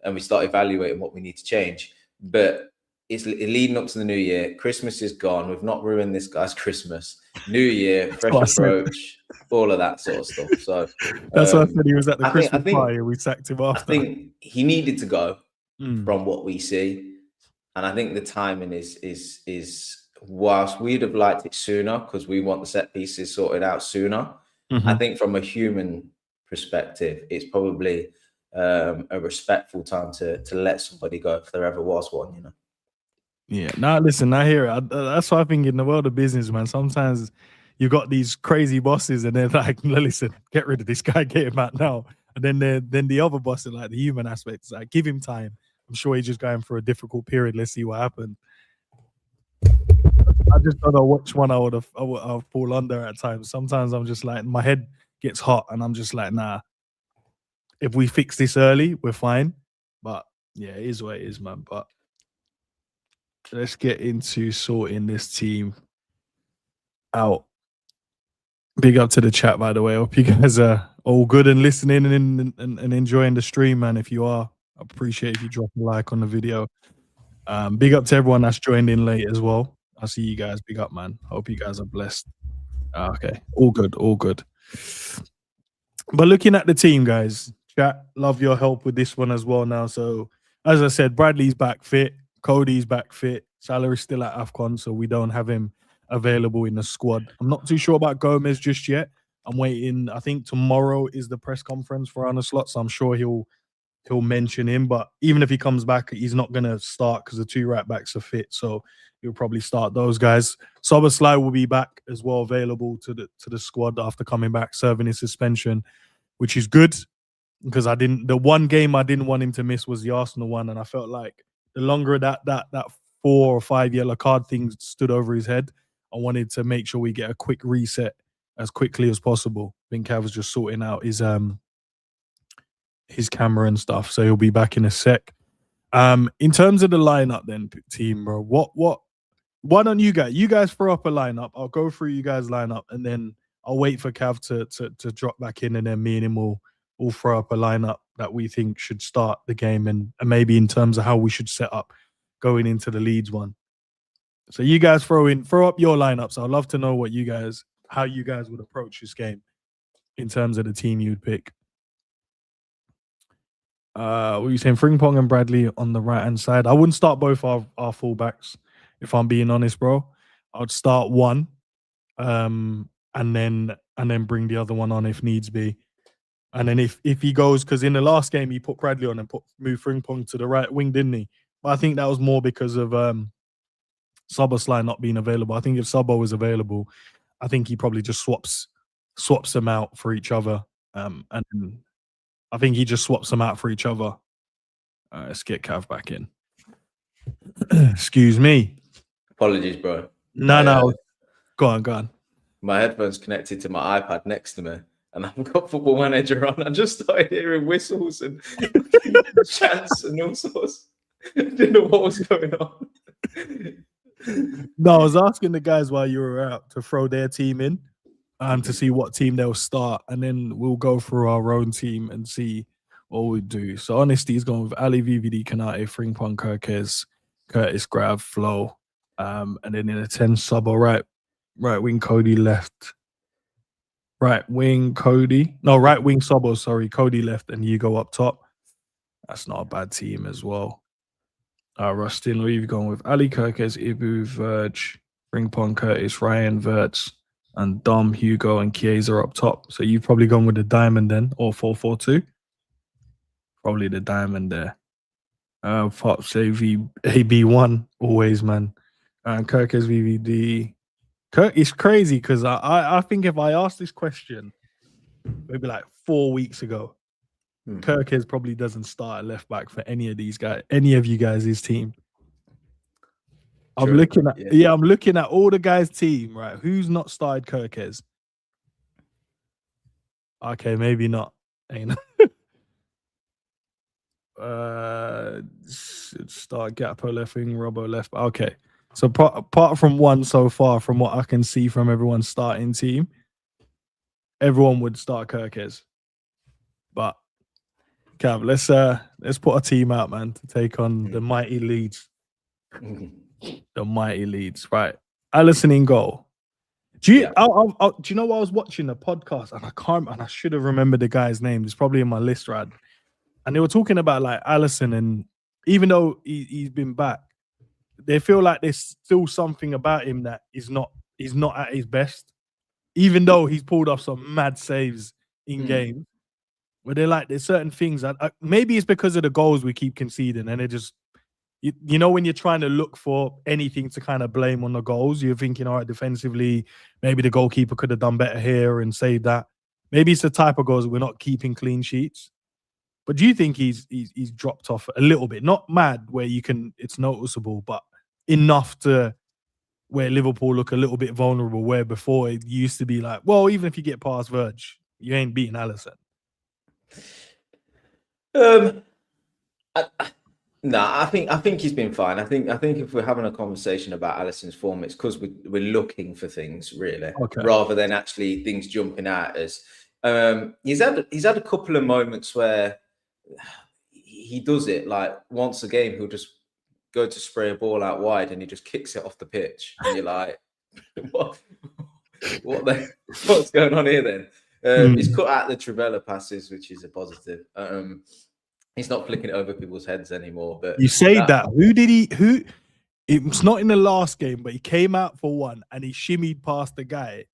and we start evaluating what we need to change. But it's leading up to the new year. Christmas is gone. We've not ruined this guy's Christmas. New year, fresh approach, all of that sort of stuff. So that's why I said he was at the Christmas party. We sacked him after. I think he needed to go from what we see, and I think the timing is whilst we'd have liked it sooner because we want the set pieces sorted out sooner. I think from a human perspective, it's probably a respectful time to let somebody go if there ever was one. Yeah. Now, listen, I hear it. That's why I think in the world of business, man, sometimes you got these crazy bosses and they're like, listen, get rid of this guy, get him out now. And then the other boss, like the human aspects, like give him time. I'm sure he's just going through a difficult period. Let's see what happens. I just don't know which one I would fall under at times. Sometimes I'm just like, my head gets hot and I'm just like, nah, if we fix this early, we're fine. But yeah, it is what it is, man. But let's get into sorting this team out. Big up to the chat, by the way. I hope you guys are all good and listening and enjoying the stream, man. If you are, I appreciate if you drop a like on the video. Big up to everyone that's joined in late as well. I see you guys. Big up, man. Hope you guys are blessed. Okay, all good, all good. But looking at the team, guys, chat, love your help with this one as well now. So, as I said, Bradley's back fit. Cody's back fit. Salah's still at AFCON, so we don't have him available in the squad. I'm not too sure about Gomez just yet. I'm waiting. I think tomorrow is the press conference for Arne Slot, so I'm sure he'll he'll mention him. But even if he comes back, he's not going to start because the 2 right backs are fit. So he'll probably start those guys. Szoboszlai will be back as well, available to the squad after coming back, serving his suspension, which is good because the one game I didn't want him to miss was the Arsenal one, and I felt like the longer that 4 or 5 yellow card thing stood over his head, I wanted to make sure we get a quick reset as quickly as possible. I think Cav was just sorting out his camera and stuff, so he'll be back in a sec. In terms of the lineup, then team, bro, why don't you guys throw up a lineup? I'll go through you guys' lineup, and then I'll wait for Cav to drop back in, and then me and him will throw up a lineup that we think should start the game, and maybe in terms of how we should set up going into the Leeds one. So you guys throw up your lineups. I'd love to know how you guys would approach this game in terms of the team you'd pick. What are you saying? Frimpong and Bradley on the right hand side. I wouldn't start both our fullbacks, if I'm being honest, bro. I'd start one, and then bring the other one on if needs be. And then if he goes, because in the last game he put Bradley on and moved Frimpong to the right wing, didn't he? But I think that was more because of Szoboszlai not being available. I think if Sabo was available, I think he probably just swaps them out for each other. And I think he just swaps them out for each other. Let's get Cav back in. Excuse me. Apologies, bro. No. Go on. My headphones connected to my iPad next to me, and I've got Football Manager on. I just started hearing whistles and chants and all sorts. I didn't know what was going on. No, I was asking the guys while you were out to throw their team in, to see what team they'll start, and then we'll go through our own team and see what we do. So Honesty is going with Ali, VVD, Kanate, Frimpong, Curtis, Grav, Flo, and then in a 10 Sabo, right wing Cody left. Right wing Sabo, sorry, Cody left, and you go up top. That's not a bad team as well. Rustin, we've gone with Ali, Kirkes, Ibu, Verge, Frimpong, Curtis, Ryan, Verts, and Dom, Hugo, and Chiesa up top. So you've probably gone with the diamond then, or 4-4-2. Probably the diamond there. Pops AB1, always, man. Kirkes, VVD. It's crazy because I think if I asked this question maybe like 4 weeks ago, Kirkes probably doesn't start at left back for any of you guys' team. I'm looking at all the guys' team, right? Who's not started Kirkes? Okay, maybe not. Start Gakpo left wing, Robbo left. Okay. So apart from one so far, from what I can see from everyone's starting team, everyone would start Kirkes. But Cav, let's put a team out, man, to take on the mighty Leeds. The mighty Leeds, right? Alisson in goal. Do you know what I was watching a podcast and I should have remembered the guy's name. It's probably in my list, right? And they were talking about like Alisson, and even though he's been back, they feel like there's still something about him that he's not at his best, even though he's pulled off some mad saves in game. Where they're like, there's certain things that maybe it's because of the goals we keep conceding, and it just, you know, when you're trying to look for anything to kind of blame on the goals, you're thinking, all right, defensively, maybe the goalkeeper could have done better here and saved that. Maybe it's the type of goals we're not keeping clean sheets. But do you think he's dropped off a little bit? Not mad where it's noticeable, but enough to where Liverpool look a little bit vulnerable, where before it used to be like, well, even if you get past Verge, you ain't beating Alisson. I think he's been fine. I think if we're having a conversation about Alisson's form, it's because we're looking for things really, rather than actually things jumping out at us. He's had a couple of moments where he does it like once a game. He'll just go to spray a ball out wide and he just kicks it off the pitch, and you're like, what's going on here then? He's cut out the Trivela passes, which is a positive. He's not flicking it over people's heads anymore. But you say that. Who? It was not in the last game, but he came out for one and he shimmied past the guy.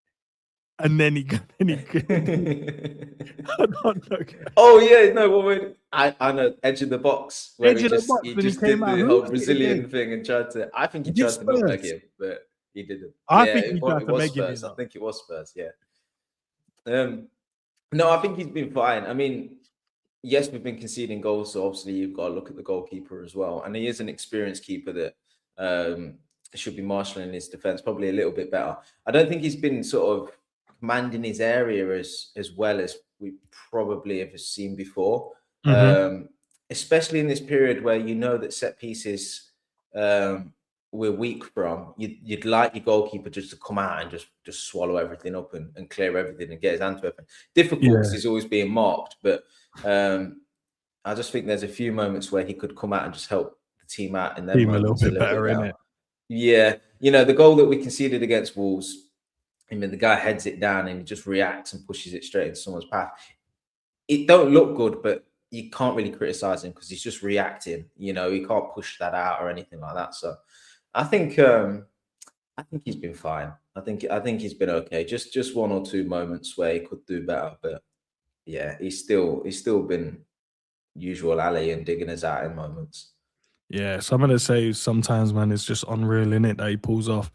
and then he I don't know. Oh yeah, no, well, I know edge of the box where Edge of the box, he and he just came did out. the Who whole was it again? Brazilian thing and tried to. I think he Was it tried to nutmeg Spurs? him, but he didn't. I Yeah, think he tried it to was make him, you Spurs. I know. think it was Spurs. Yeah. No, I think he's been fine. I mean, yes, we've been conceding goals, so obviously you've got to look at the goalkeeper as well. And he is an experienced keeper that should be marshalling his defense probably a little bit better. I don't think he's been sort of commanding his area as well as we probably have seen before. Especially in this period where you know that set pieces we're weak from. You'd like your goalkeeper just to come out and just swallow everything up and clear everything and get his hand to everything. Difficult because he's always being marked, but I just think there's a few moments where he could come out and just help the team out in them Team a little moments bit better, innit? Yeah, you know, the goal that we conceded against Wolves, I mean, the guy heads it down and he just reacts and pushes it straight into someone's path. It don't look good, but you can't really criticize him because he's just reacting. You know, he can't push that out or anything like that. So I think he's been fine. I think he's been okay. Just one or two moments where he could do better, but yeah, he's still been usual alley and digging us out in moments. Yeah, some of the saves sometimes, man, it's just unreal in it that he pulls off.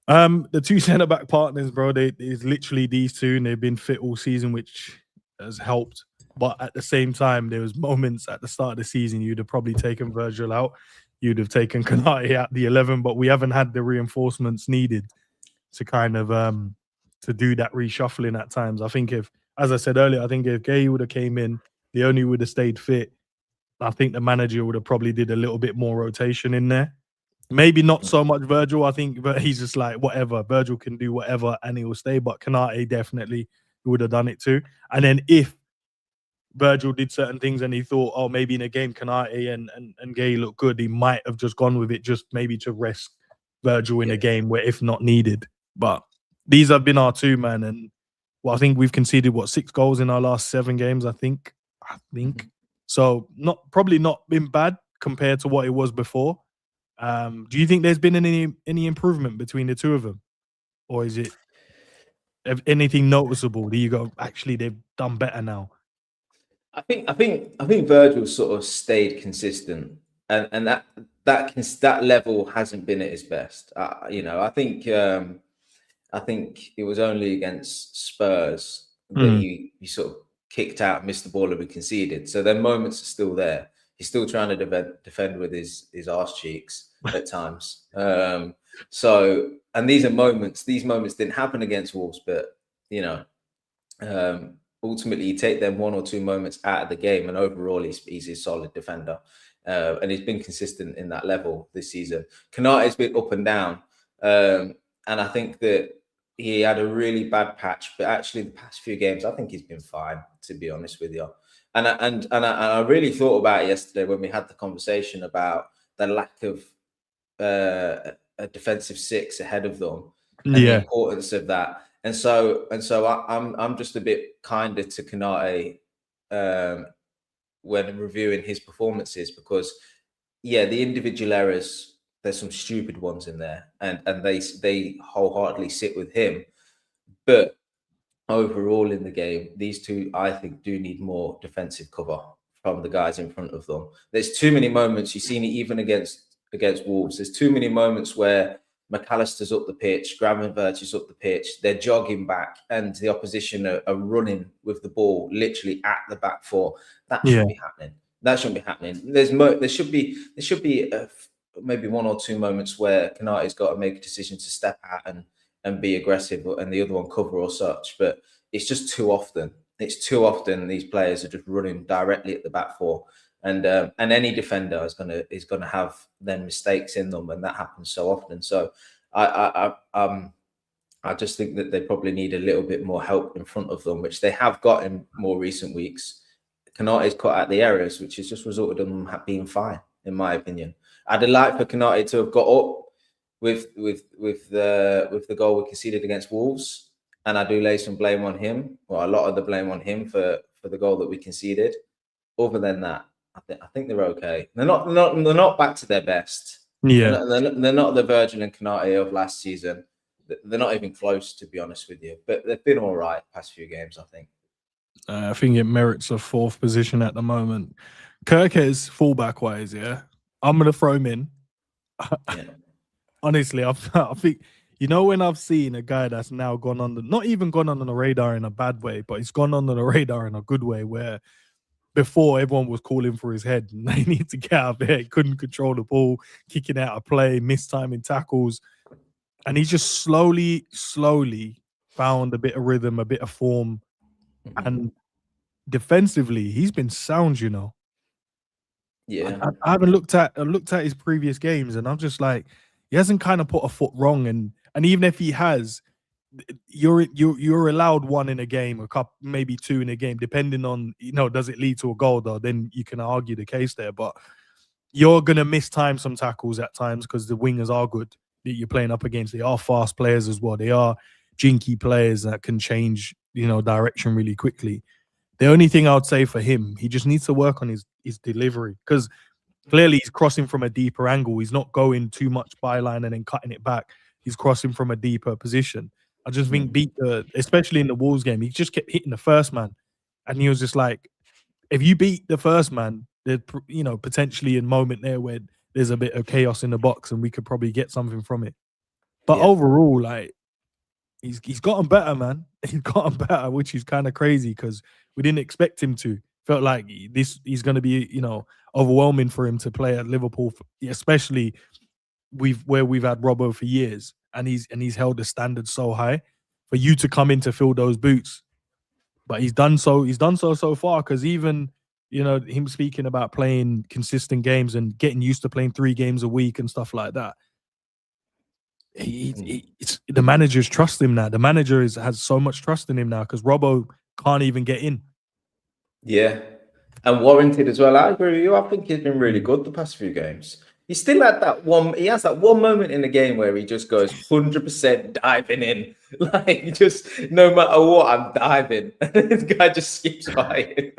The two centre back partners, bro, it's literally these two, and they've been fit all season, which has helped. But at the same time, there was moments at the start of the season you'd have probably taken Virgil out, you'd have taken Kanate out the 11, but we haven't had the reinforcements needed to kind of to do that reshuffling at times. I think if, as I said earlier, I think if Gay would have came in, Leone would have stayed fit. I think the manager would have probably did a little bit more rotation in there. Maybe not so much Virgil. I think, but he's just like whatever. Virgil can do whatever, and he will stay. But Kanate definitely would have done it too. And then if Virgil did certain things and he thought, oh, maybe in a game Kanate and Gay look good, he might have just gone with it, just maybe to rest Virgil in a game where if not needed. But these have been our two, man. And well, I think we've conceded 6 goals in our last 7 games. I think. So probably not been bad compared to what it was before. Do you think there's been any improvement between the two of them, or is it anything noticeable that you go actually they've done better now? I think Virgil sort of stayed consistent, and that level hasn't been at his best. You know, I think it was only against Spurs that he sort of kicked out, missed the ball, and we conceded. So their moments are still there. He's still trying to defend with his arse cheeks at times. So, and these moments didn't happen against Wolves, but you know, ultimately you take them 1 or 2 moments out of the game, and overall he's a solid defender, and he's been consistent in that level this season. Kanate's been up and down, and I think that he had a really bad patch, but actually the past few games I think he's been fine, to be honest with you. And I really thought about it yesterday when we had the conversation about the lack of a defensive 6 ahead of them and the importance of that. And so I'm just a bit kinder to Kanate when reviewing his performances, because the individual errors, there's some stupid ones in there, and they wholeheartedly sit with him. But overall in the game, these two, I think, do need more defensive cover from the guys in front of them. There's too many moments, you've seen it even against Wolves, there's too many moments where McAllister's up the pitch, Gravenberch up the pitch, they're jogging back, and the opposition are running with the ball literally at the back 4. That shouldn't be happening. That shouldn't be happening. There should be maybe 1 or 2 moments where Kanate's got to make a decision to step out and be aggressive, and the other one cover or such. But it's just too often. It's too often these players are just running directly at the back 4, and any defender is gonna have them mistakes in them, and that happens so often. So I just think that they probably need a little bit more help in front of them, which they have got in more recent weeks. Kanate's cut out the errors, which has just resulted in them being fine, in my opinion. I'd have liked for Kanate to have got up with the goal we conceded against Wolves, and I do lay some blame on him, or a lot of the blame on him for the goal that we conceded. Other than that, I think they're okay. They're not back to their best. Yeah, they're not the Virgil and Kanate of last season, They're not even close, to be honest with you. But they've been all right past few games, I think. I think it merits a 4th position at the moment. Kirkes, fullback wise, yeah, I'm gonna throw him in. Yeah. Honestly, I think when I've seen a guy that's now gone on not even gone on the radar in a bad way, but he's gone under the radar in a good way, where before everyone was calling for his head and they need to get out there. He couldn't control the ball, kicking out of play, mistiming tackles. And he just slowly found a bit of rhythm, a bit of form. And defensively, he's been sound, Yeah. I haven't looked at his previous games, and I'm just like, he hasn't kind of put a foot wrong. And even if he has, you're allowed 1 in a game, a couple, maybe 2 in a game, depending on, does it lead to a goal though? Then you can argue the case there. But you're gonna miss time some tackles at times because the wingers are good that you're playing up against. They are fast players as well. They are jinky players that can change, direction really quickly. The only thing I would say for him, he just needs to work on his delivery, because clearly he's crossing from a deeper angle. He's not going too much byline and then cutting it back. He's crossing from a deeper position. I just think especially in the Wolves game, he just kept hitting the first man. And he was just like, if you beat the first man, there's, potentially a moment there where there's a bit of chaos in the box and we could probably get something from it. But overall, like, he's gotten better, man. He's gotten better, which is kind of crazy because we didn't expect him to. Felt like he's going to be, overwhelming for him to play at Liverpool, especially where we've had Robbo for years, and he's held the standard so high for you to come in to fill those boots. But he's done so so far, because even him speaking about playing consistent games and getting used to playing 3 games a week and stuff like that. It's the managers trust him now. The manager has so much trust in him now because Robbo can't even get in. Yeah, and warranted as well. I agree with you. I think he's been really good the past few games. He still had that one. He has that one moment in the game where he just goes 100% diving in, like, just no matter what, I'm diving. This guy just skips by.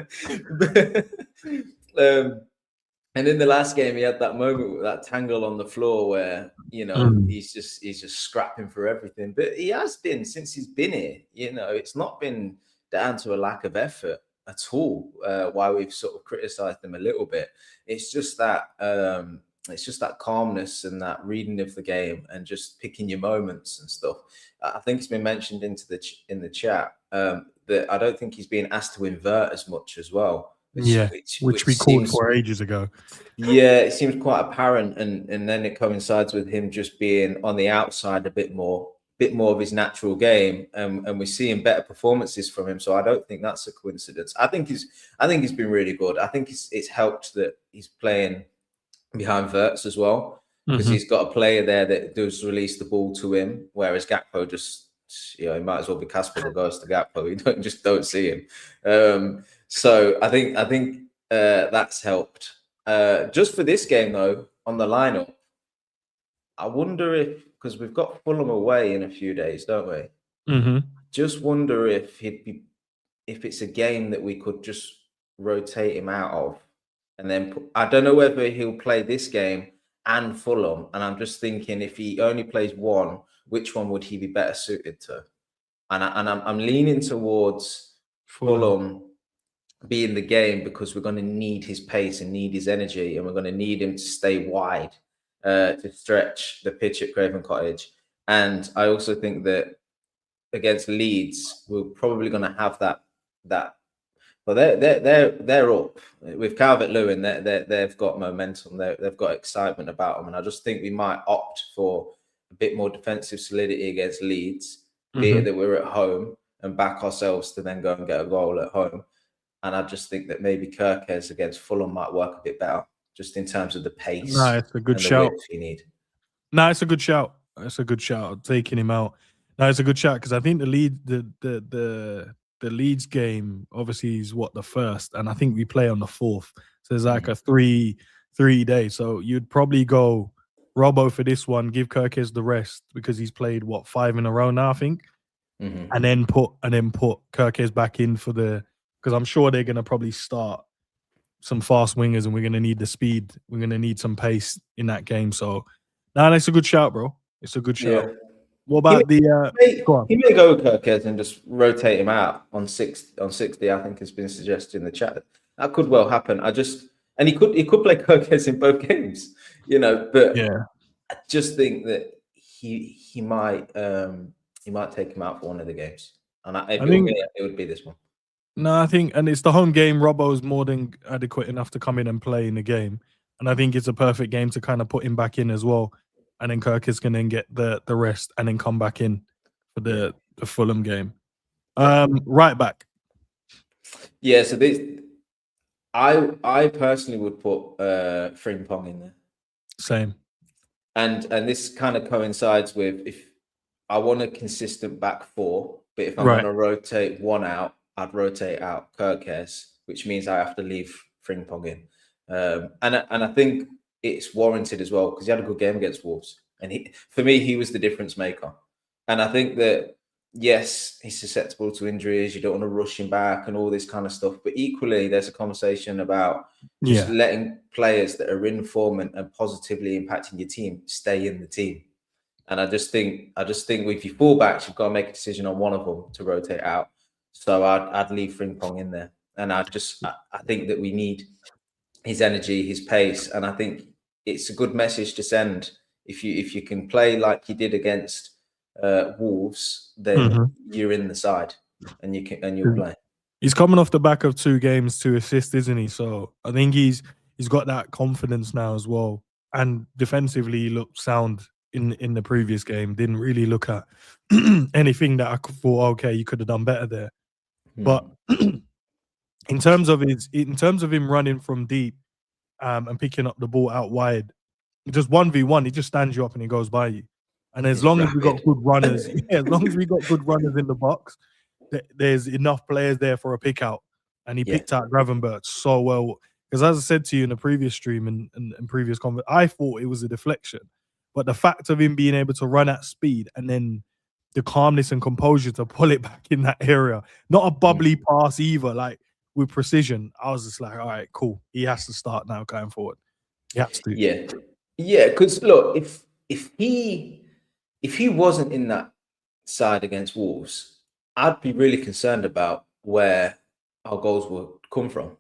And in the last game, he had that moment with that tangle on the floor where he's just scrapping for everything. But he has been, since he's been here. It's not been down to a lack of effort at all. Why we've sort of criticised him a little bit. It's just that calmness and that reading of the game and just picking your moments and stuff. I think it's been mentioned in the chat that I don't think he's being asked to invert as much as well. Which we called for ages ago. Yeah, it seems quite apparent, and then it coincides with him just being on the outside a bit more of his natural game, and we're seeing better performances from him. So I don't think that's a coincidence. I think he's been really good. I think it's helped that he's playing behind Wirtz as well, because he's got a player there that does release the ball to him, whereas Gakpo just, he might as well be Casper the Ghost to Gakpo. You don't see him. So I think that's helped. Just for this game though, on the lineup, I wonder if, because we've got Fulham away in a few days, don't we? Just wonder if it's a game that we could just rotate him out of. And then I don't know whether he'll play this game and Fulham. And I'm just thinking, if he only plays one, which one would he be better suited to? And I'm leaning towards Fulham being the game, because we're going to need his pace and need his energy, and we're going to need him to stay wide to stretch the pitch at Craven Cottage. And I also think that against Leeds, we're probably going to have that. Well, they're up with Calvert-Lewin. They've got momentum. They've got excitement about them, and I just think we might opt for a bit more defensive solidity against Leeds, be it that we're at home, and back ourselves to then go and get a goal at home. And I just think that maybe Kirkes against Fulham might work a bit better, just in terms of the pace. No, it's a good shout. You need. No, it's a good shout. It's a good shout. Taking him out. No, it's a good shout, because I think the Leeds game obviously is the first, and I think we play on the 4th. So there's like a three day. So you'd probably go Robbo for this one, give Kirkes the rest, because he's played 5 in a row now, I think, and then put Kirkes back in for because I'm sure they're gonna probably start some fast wingers, and we're gonna need the speed. We're gonna need some pace in that game. So, that's a good shout, bro. It's a good shout. What about go on. He may go with Kirkes and just rotate him out on 60. I think has been suggested in the chat. That could well happen. And he could play Kirkes in both games, But Yeah, I just think that he might take him out for one of the games, and it would be this one. No, I think, and it's the home game. Robbo's more than adequate enough to come in and play in the game, and I think it's a perfect game to kind of put him back in as well, and then Kirkes can then get the rest and then come back in for the Fulham game. Right back. Yeah, so I personally would put Frimpong in there. Same. And this kind of coincides with, if I want a consistent back four, but if I'm going to rotate one out, I'd rotate out Kirkes, which means I have to leave Frimpong in. And I think it's warranted as well, because he had a good game against Wolves. And for me, he was the difference maker. And I think that, yes, he's susceptible to injuries. You don't want to rush him back and all this kind of stuff. But equally, there's a conversation about just letting players that are in form and positively impacting your team stay in the team. And I just think with your fullbacks, you've got to make a decision on one of them to rotate out. So I'd leave Frimpong in there. And I think that we need his energy, his pace. And I think it's a good message to send. If you can play like you did against Wolves, then you're in the side and you'll play. He's coming off the back of 2 games, 2 assists, isn't he? So I think he's got that confidence now as well. And defensively, he looked sound in the previous game. Didn't really look at anything that I thought, okay, you could have done better there. But in terms of him running from deep and picking up the ball out wide, just 1v1, he just stands you up and he goes by you. And as long as we got good runners, as long as we got good runners in the box, there's enough players there for a pick out. And he picked out Gravenberch so well. Because as I said to you in the previous stream and previous conversation, I thought it was a deflection. But the fact of him being able to run at speed and then the calmness and composure to pull it back in that area, not a bubbly pass either, like with precision, I was just like, all right, cool. He has to start now going forward. He has to. Yeah. Because look, if he wasn't in that side against Wolves, I'd be really concerned about where our goals would come from.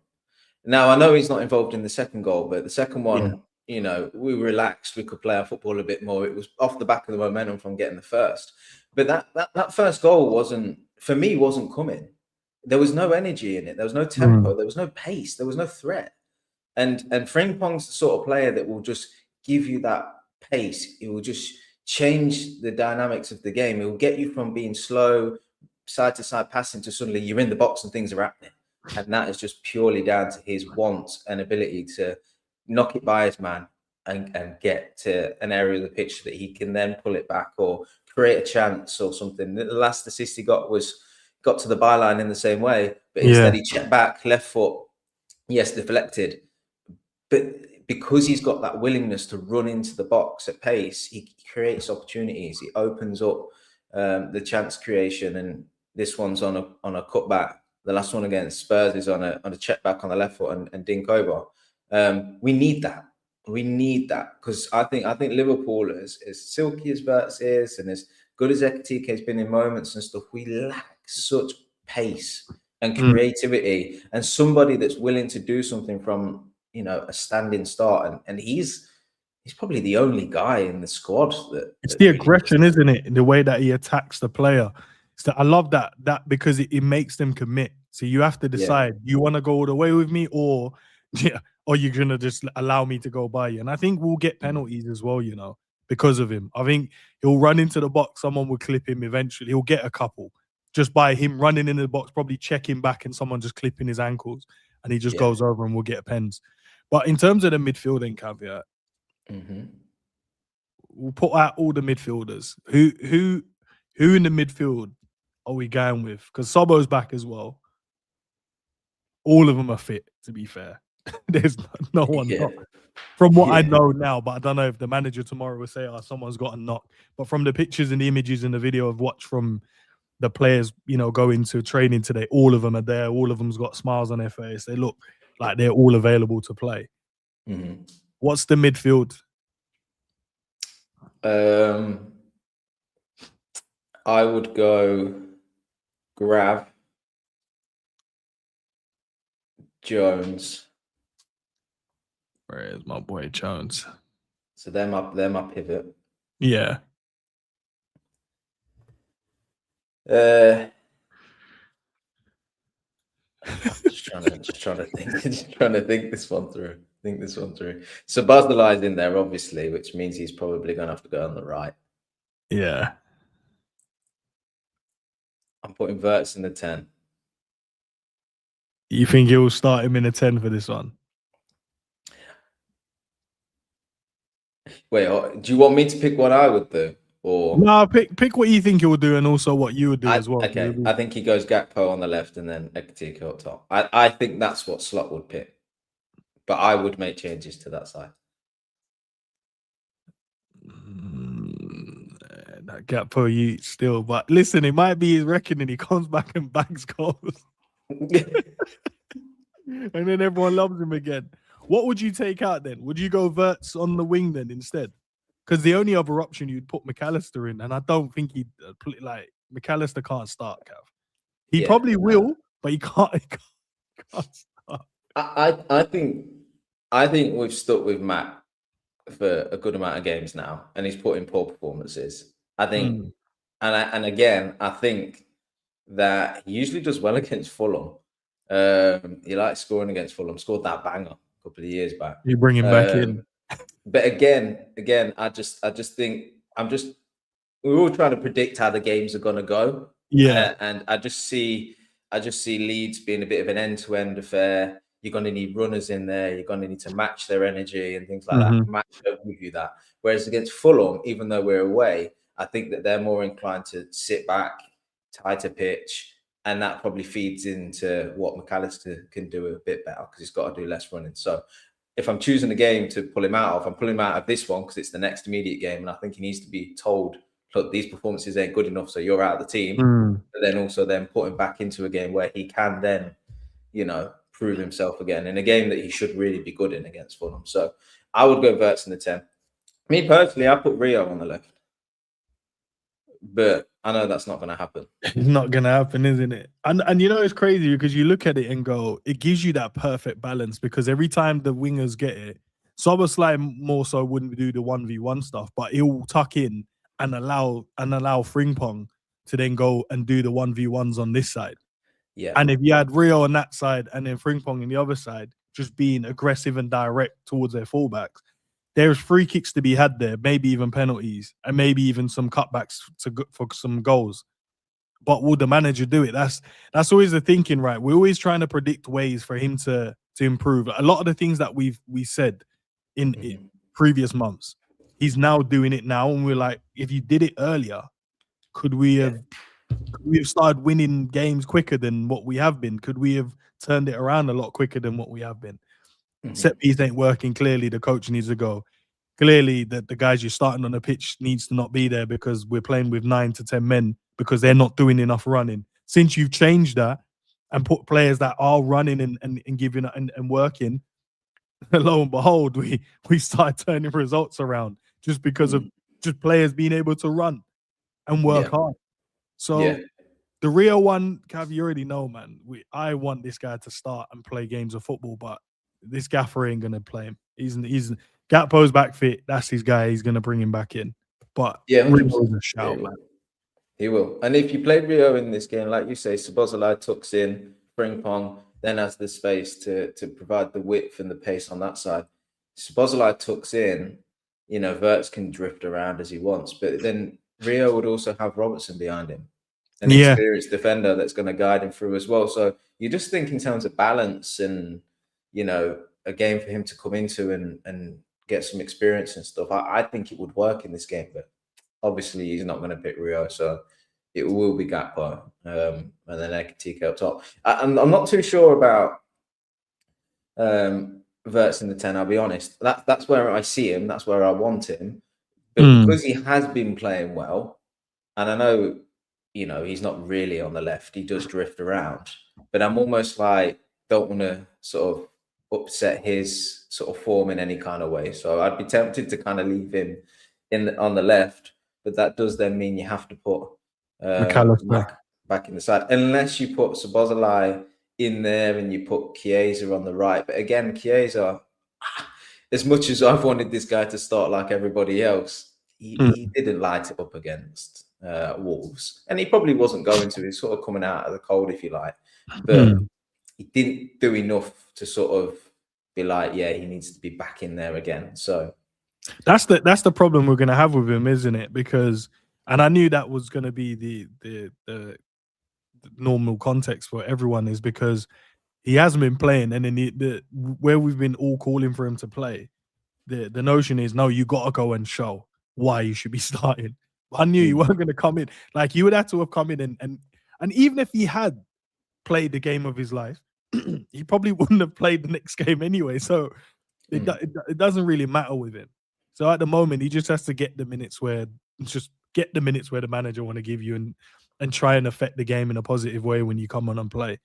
Now, I know he's not involved in the second goal, but the second one, we relaxed. We could play our football a bit more. It was off the back of the momentum from getting the first. But that first goal wasn't coming. There was no energy in it. There was no tempo. There was no pace. There was no threat. And Frimpong's the sort of player that will just give you that pace. It will just change the dynamics of the game. It will get you from being slow, side to side passing to suddenly you're in the box and things are happening. And that is just purely down to his wants and ability to knock it by his man and get to an area of the pitch that he can then pull it back or create a chance or something. The last assist he got to the byline in the same way, but instead he checked back, left foot, yes, deflected. But because he's got that willingness to run into the box at pace, he creates opportunities. He opens up the chance creation, and this one's on a cutback. The last one against Spurs is on a check back on the left foot and dink over. We need that. We need that because I think Liverpool, as silky as Verts is and as good as Ekitike has been in moments and stuff, we lack such pace and creativity and somebody that's willing to do something from a standing start. And he's probably the only guy in the squad that it's the aggression, isn't it? The way that he attacks the player. So I love that because it makes them commit. So you have to decide, you want to go all the way with me or you're going to just allow me to go by you. And I think we'll get penalties as well, because of him. I think he'll run into the box. Someone will clip him eventually. He'll get a couple just by him running into the box, probably checking back and someone just clipping his ankles and he just goes over and we'll get pens. But in terms of the midfielding caveat, we'll put out all the midfielders. Who in the midfield are we going with? Because Sobo's back as well. All of them are fit, to be fair. There's no one not. From what I know now, but I don't know if the manager tomorrow will say, someone's got a knock. But from the pictures and the images and the video I've watched from the players, going to training today, all of them are there. All of them's got smiles on their face. They look like they're all available to play. What's the midfield? I would go Grav, Jones. Where's my boy Jones? So they're my pivot. Yeah. Just trying to think, just trying to think this one through. So Barzalai's in there, obviously, which means he's probably going to have to go on the right. Yeah. I'm putting Verts in the 10. You think he'll start him in a 10 for this one? Wait, do you want me to pick what I would do? Or No, pick what you think he'll do and also what you would do as well. Okay, I think he goes Gakpo on the left and then Ekitike up top. I think that's what Slot would pick. But I would make changes to that side. That Gakpo you still, but listen, it might be his reckoning. He comes back and bangs goals. And then everyone loves him again. What would you take out then? Would you go Verts on the wing then instead? Because the only other option you'd put McAllister in, and I don't think he'd like McAllister can't start, Cav. He probably will, but he can't. He can't start. I think we've stuck with Matt for a good amount of games now, and he's put in poor performances. I think, and again, I think that he usually does well against Fulham. He likes scoring against Fulham. Scored that banger a couple of years back. You bring him back in. But again, I just think we're all trying to predict how the games are going to go. Yeah, and I just see Leeds being a bit of an end-to-end affair. You're going to need runners in there. You're going to need to match their energy and things like that. Match don't give you that. Whereas against Fulham, even though we're away, I think that they're more inclined to sit back, tighter pitch, and that probably feeds into what McAllister can do a bit better because he's got to do less running. So if I'm choosing a game to pull him out of, I'm pulling him out of this one because it's the next immediate game, and I think he needs to be told, look, these performances ain't good enough, so you're out of the team. But then also put him back into a game where he can then, prove himself again in a game that he should really be good in against Fulham. So I would go Verts in the 10. Me personally, I put Rio on the left. But I know that's not going to happen. It's not going to happen, isn't it? And it's crazy because you look at it and go, it gives you that perfect balance because every time the wingers get it, Szoboszlai more so wouldn't do the 1v1 stuff, but he'll tuck in and allow Frimpong to then go and do the 1v1s on this side. Yeah. And if you had Rio on that side and then Frimpong on the other side, just being aggressive and direct towards their fullbacks, there's free kicks to be had there, maybe even penalties, and maybe even some cutbacks for some goals. But will the manager do it? That's always the thinking, right? We're always trying to predict ways for him to improve. A lot of the things that we said in previous months, he's now doing it now, and we're like, if you did it earlier, could we have started winning games quicker than what we have been? Could we have turned it around a lot quicker than what we have been? Set piece ain't working. Clearly, the coach needs to go. Clearly, that the guys you're starting on the pitch needs to not be there because we're playing with 9 to 10 men because they're not doing enough running. Since you've changed that and put players that are running and giving and working, lo and behold, we started turning results around just because of just players being able to run and work hard. So the real one, Cav, you already know, man. I want this guy to start and play games of football, but this gaffer ain't gonna play him. He's Gakpo's back fit. That's his guy. He's gonna bring him back in. But Rio's a shout, man. He will. And if you play Rio in this game, like you say, Szoboszlai tucks in, Frimpong then has the space to provide the width and the pace on that side. Szoboszlai tucks in, Verts can drift around as he wants, but then Rio would also have Robertson behind him, an experienced defender that's going to guide him through as well. So you just think in terms of balance and, a game for him to come into and get some experience and stuff. I think it would work in this game, but obviously he's not going to pick Rio, so it will be Gakpo and then Ekitike up top. I'm not too sure about Verts in the 10, I'll be honest. That's where I see him. That's where I want him. But because he has been playing well, and I know, he's not really on the left. He does drift around. But I'm almost like, don't want to sort of upset his sort of form in any kind of way. So I'd be tempted to kind of leave him on the left. But that does then mean you have to put McAllister. back in the side, unless you put Szoboszlai in there and you put Chiesa on the right. But again, Chiesa, as much as I've wanted this guy to start like everybody else, he didn't light it up against Wolves, and he probably wasn't going to. He's sort of coming out of the cold, if you like, but he didn't do enough to sort of be like, yeah, he needs to be back in there again. So that's the problem we're going to have with him, isn't it? Because, and I knew that was going to be the normal context for everyone, is because he hasn't been playing, and then where we've been all calling for him to play, the notion is, no, you got to go and show why you should be starting. I knew you weren't going to come in. Like, you would have to have come in and even if he had played the game of his life, he probably wouldn't have played the next game anyway. So it doesn't really matter with him. So at the moment, he just has to get the minutes where the manager want to give you, and try and affect the game in a positive way when you come on and play.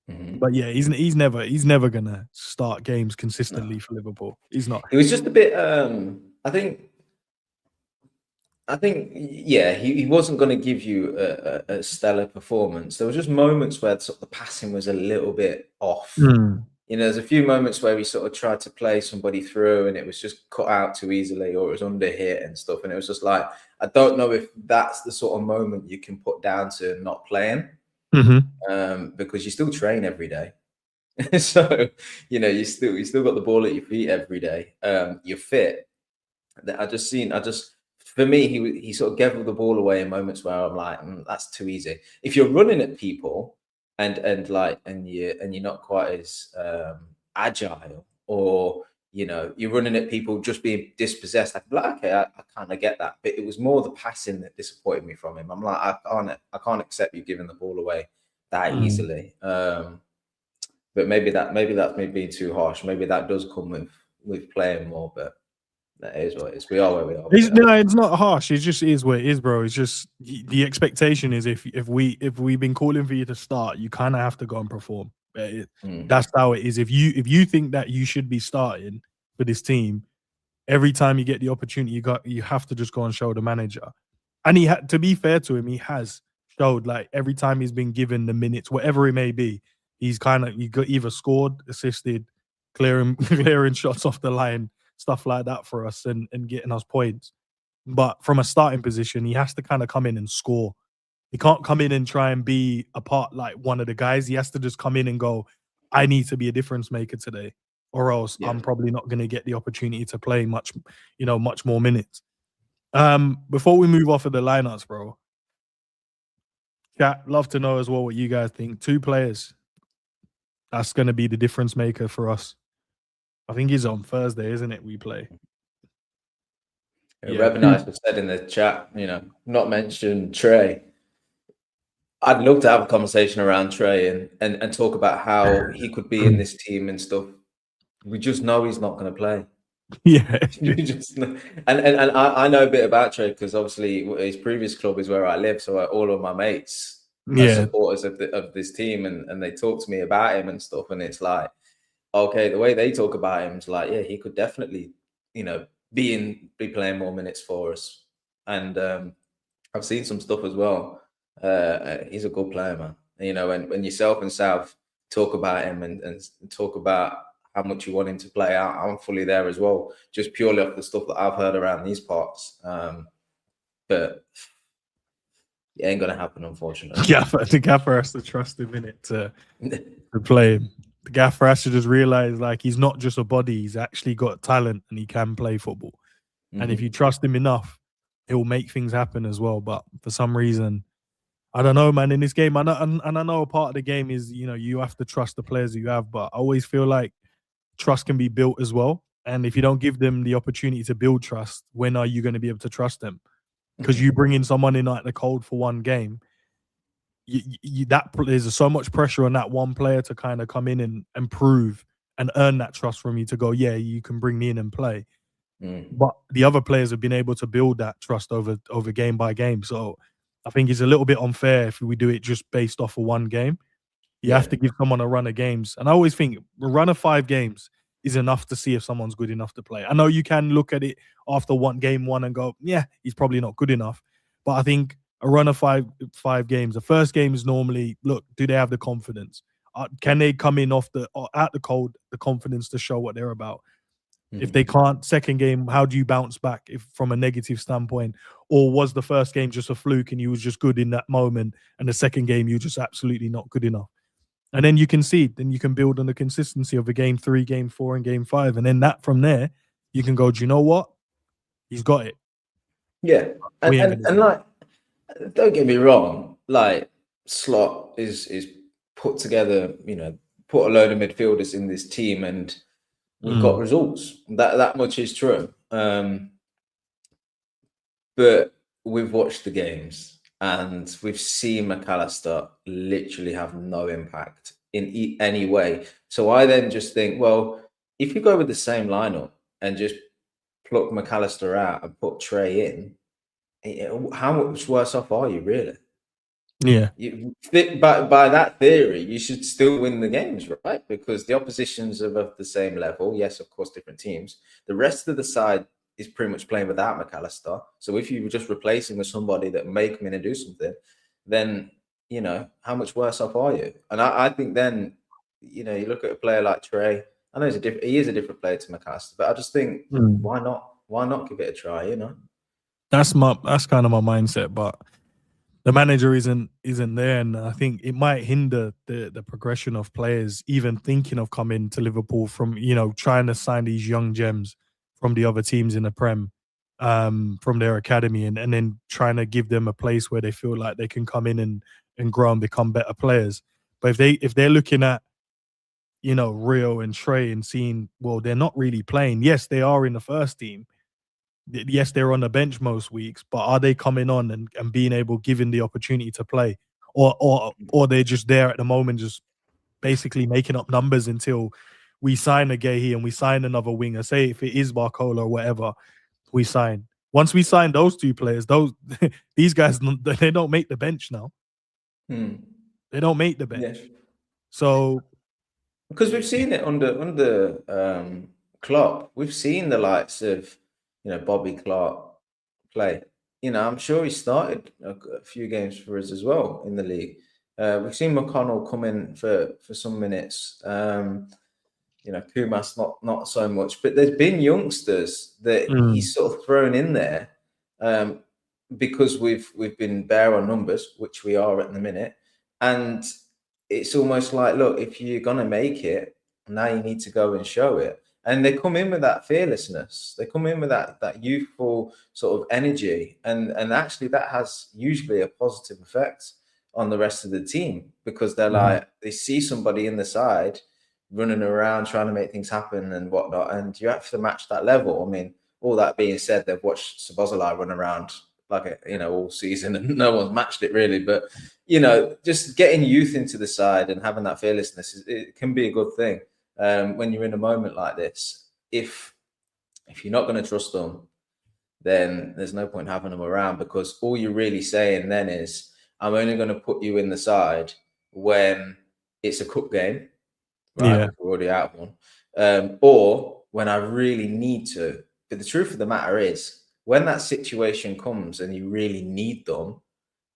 But yeah, he's never gonna start games consistently for Liverpool. He's not. It was just a bit. I think, yeah, he wasn't going to give you a stellar performance. There was just moments where sort of the passing was a little bit off. You know, there's a few moments where he sort of tried to play somebody through and it was just cut out too easily, or it was under hit and stuff. And it was just like, I don't know if that's the sort of moment you can put down to not playing, because you still train every day. So, you know, you still got the ball at your feet every day. You're fit. For me, he sort of gave the ball away in moments where I'm like, that's too easy. If you're running at people and you're not quite as agile, or you know, you're running at people just being dispossessed, I'd be like, okay, I kind of get that. But it was more the passing that disappointed me from him. I'm like, I can't accept you giving the ball away that easily. But maybe that's me being too harsh. Maybe that does come with playing more, but that is what it is. We are where we are. No, it's not harsh. It just is what it is, bro. It's just the expectation is if we've been calling for you to start, you kind of have to go and perform. That's how it is. If you think that you should be starting for this team, every time you get the opportunity, you have to just go and show the manager. And he had, to be fair to him, he has showed, like, every time he's been given the minutes, whatever it may be, he got either scored, assisted, clearing shots off the line, stuff like that for us, and getting us points. But from a starting position, he has to kind of come in and score. He can't come in and try and be a part like one of the guys. He has to just come in and go, I need to be a difference maker today, or else I'm probably not going to get the opportunity to play much more minutes. Before we move off of the lineups, bro, chat, love to know as well what you guys think. 2 players that's going to be the difference maker for us. I think it's on Thursday, isn't it? We play. Rebenice has said in the chat, you know, not mention Trey. I'd love to have a conversation around Trey and talk about how he could be in this team and stuff. We just know he's not going to play. Yeah. And I know a bit about Trey because obviously his previous club is where I live. So all of my mates are supporters of this team, and they talk to me about him and stuff. And it's like, okay, the way they talk about him is like, yeah, he could definitely, you know, be playing more minutes for us. And I've seen some stuff as well. He's a good player, man. You know, when yourself and Sav talk about him and talk about how much you want him to play, I'm fully there as well, just purely off the stuff that I've heard around these parts. But it ain't gonna happen, unfortunately. The gaffer has to trust him in it to play him. The gaffer has to just realize, like, he's not just a body; he's actually got talent and he can play football. And if you trust him enough, he'll make things happen as well. But for some reason, I don't know, man. In this game, I know a part of the game is, you know, you have to trust the players that you have. But I always feel like trust can be built as well. And if you don't give them the opportunity to build trust, when are you going to be able to trust them? Because you bring in someone in like the cold for one game, there's so much pressure on that one player to kind of come in and prove and earn that trust from you to go, yeah, you can bring me in and play. But the other players have been able to build that trust over game by game. So I think it's a little bit unfair if we do it just based off of one game. You have to give someone a run of games. And I always think a run of 5 games is enough to see if someone's good enough to play. I know you can look at it after game one and go, yeah, he's probably not good enough. But I think a run of five games. The first game is normally, look, do they have the confidence? Can they come in off the at the cold, the confidence to show what they're about? If they can't, second game, how do you bounce back if from a negative standpoint? Or was the first game just a fluke and you was just good in that moment, and the second game you just absolutely not good enough? And then you can see, then you can build on the consistency of a game 3, game 4, and game 5, and then that from there you can go, do you know what? He's got it. Yeah, and like, don't get me wrong, like Slot is put together, put a load of midfielders in this team, and we've got results. That much is true. But we've watched the games and we've seen McAllister literally have no impact in any way. So I then just think, well, if you go with the same lineup and just pluck McAllister out and put Trey in, how much worse off are you really? Yeah. By that theory, you should still win the games, right? Because the oppositions are of the same level. Yes, of course, different teams. The rest of the side is pretty much playing without McAllister. So if you were just replacing with somebody that may come in and do something, then, how much worse off are you? And I think then, you look at a player like Trey. I know he is a different player to McAllister, but I just think, why not? Why not give it a try, That's kind of my mindset, but the manager isn't there, and I think it might hinder the progression of players even thinking of coming to Liverpool from, trying to sign these young gems from the other teams in the Prem, from their academy, and then trying to give them a place where they feel like they can come in and grow and become better players. But if they're looking at, Rio and Trey and seeing, well, they're not really playing. Yes, they are in the first team. Yes, they're on the bench most weeks, but are they coming on and being able, given the opportunity to play, or they're just there at the moment, just basically making up numbers until we sign a Gahey and we sign another winger. Say if it is Barcola or whatever, we sign. Once we sign those two players, these guys, they don't make the bench now. They don't make the bench. Yes. So because we've seen it under Klopp, we've seen the likes of Bobby Clark play. I'm sure he started a few games for us as well in the league. We've seen McConnell come in for some minutes. Kumas not so much, but there's been youngsters that he's sort of thrown in there because we've been bare on numbers, which we are at the minute, and it's almost like, look, if you're gonna make it, now you need to go and show it. And they come in with that fearlessness. They come in with that youthful sort of energy, and actually that has usually a positive effect on the rest of the team, because they're like, they see somebody in the side running around trying to make things happen and whatnot, and you have to match that level. I mean, all that being said, they've watched Szoboszlai run around like all season, and no one's matched it really. But just getting youth into the side and having that fearlessness, it can be a good thing when you're in a moment like this. If you're not going to trust them, then there's no point having them around, because all you're really saying then is, I'm only going to put you in the side when it's a cup game, right? Yeah. We're already out of one, or when I really need to. But the truth of the matter is, when that situation comes and you really need them,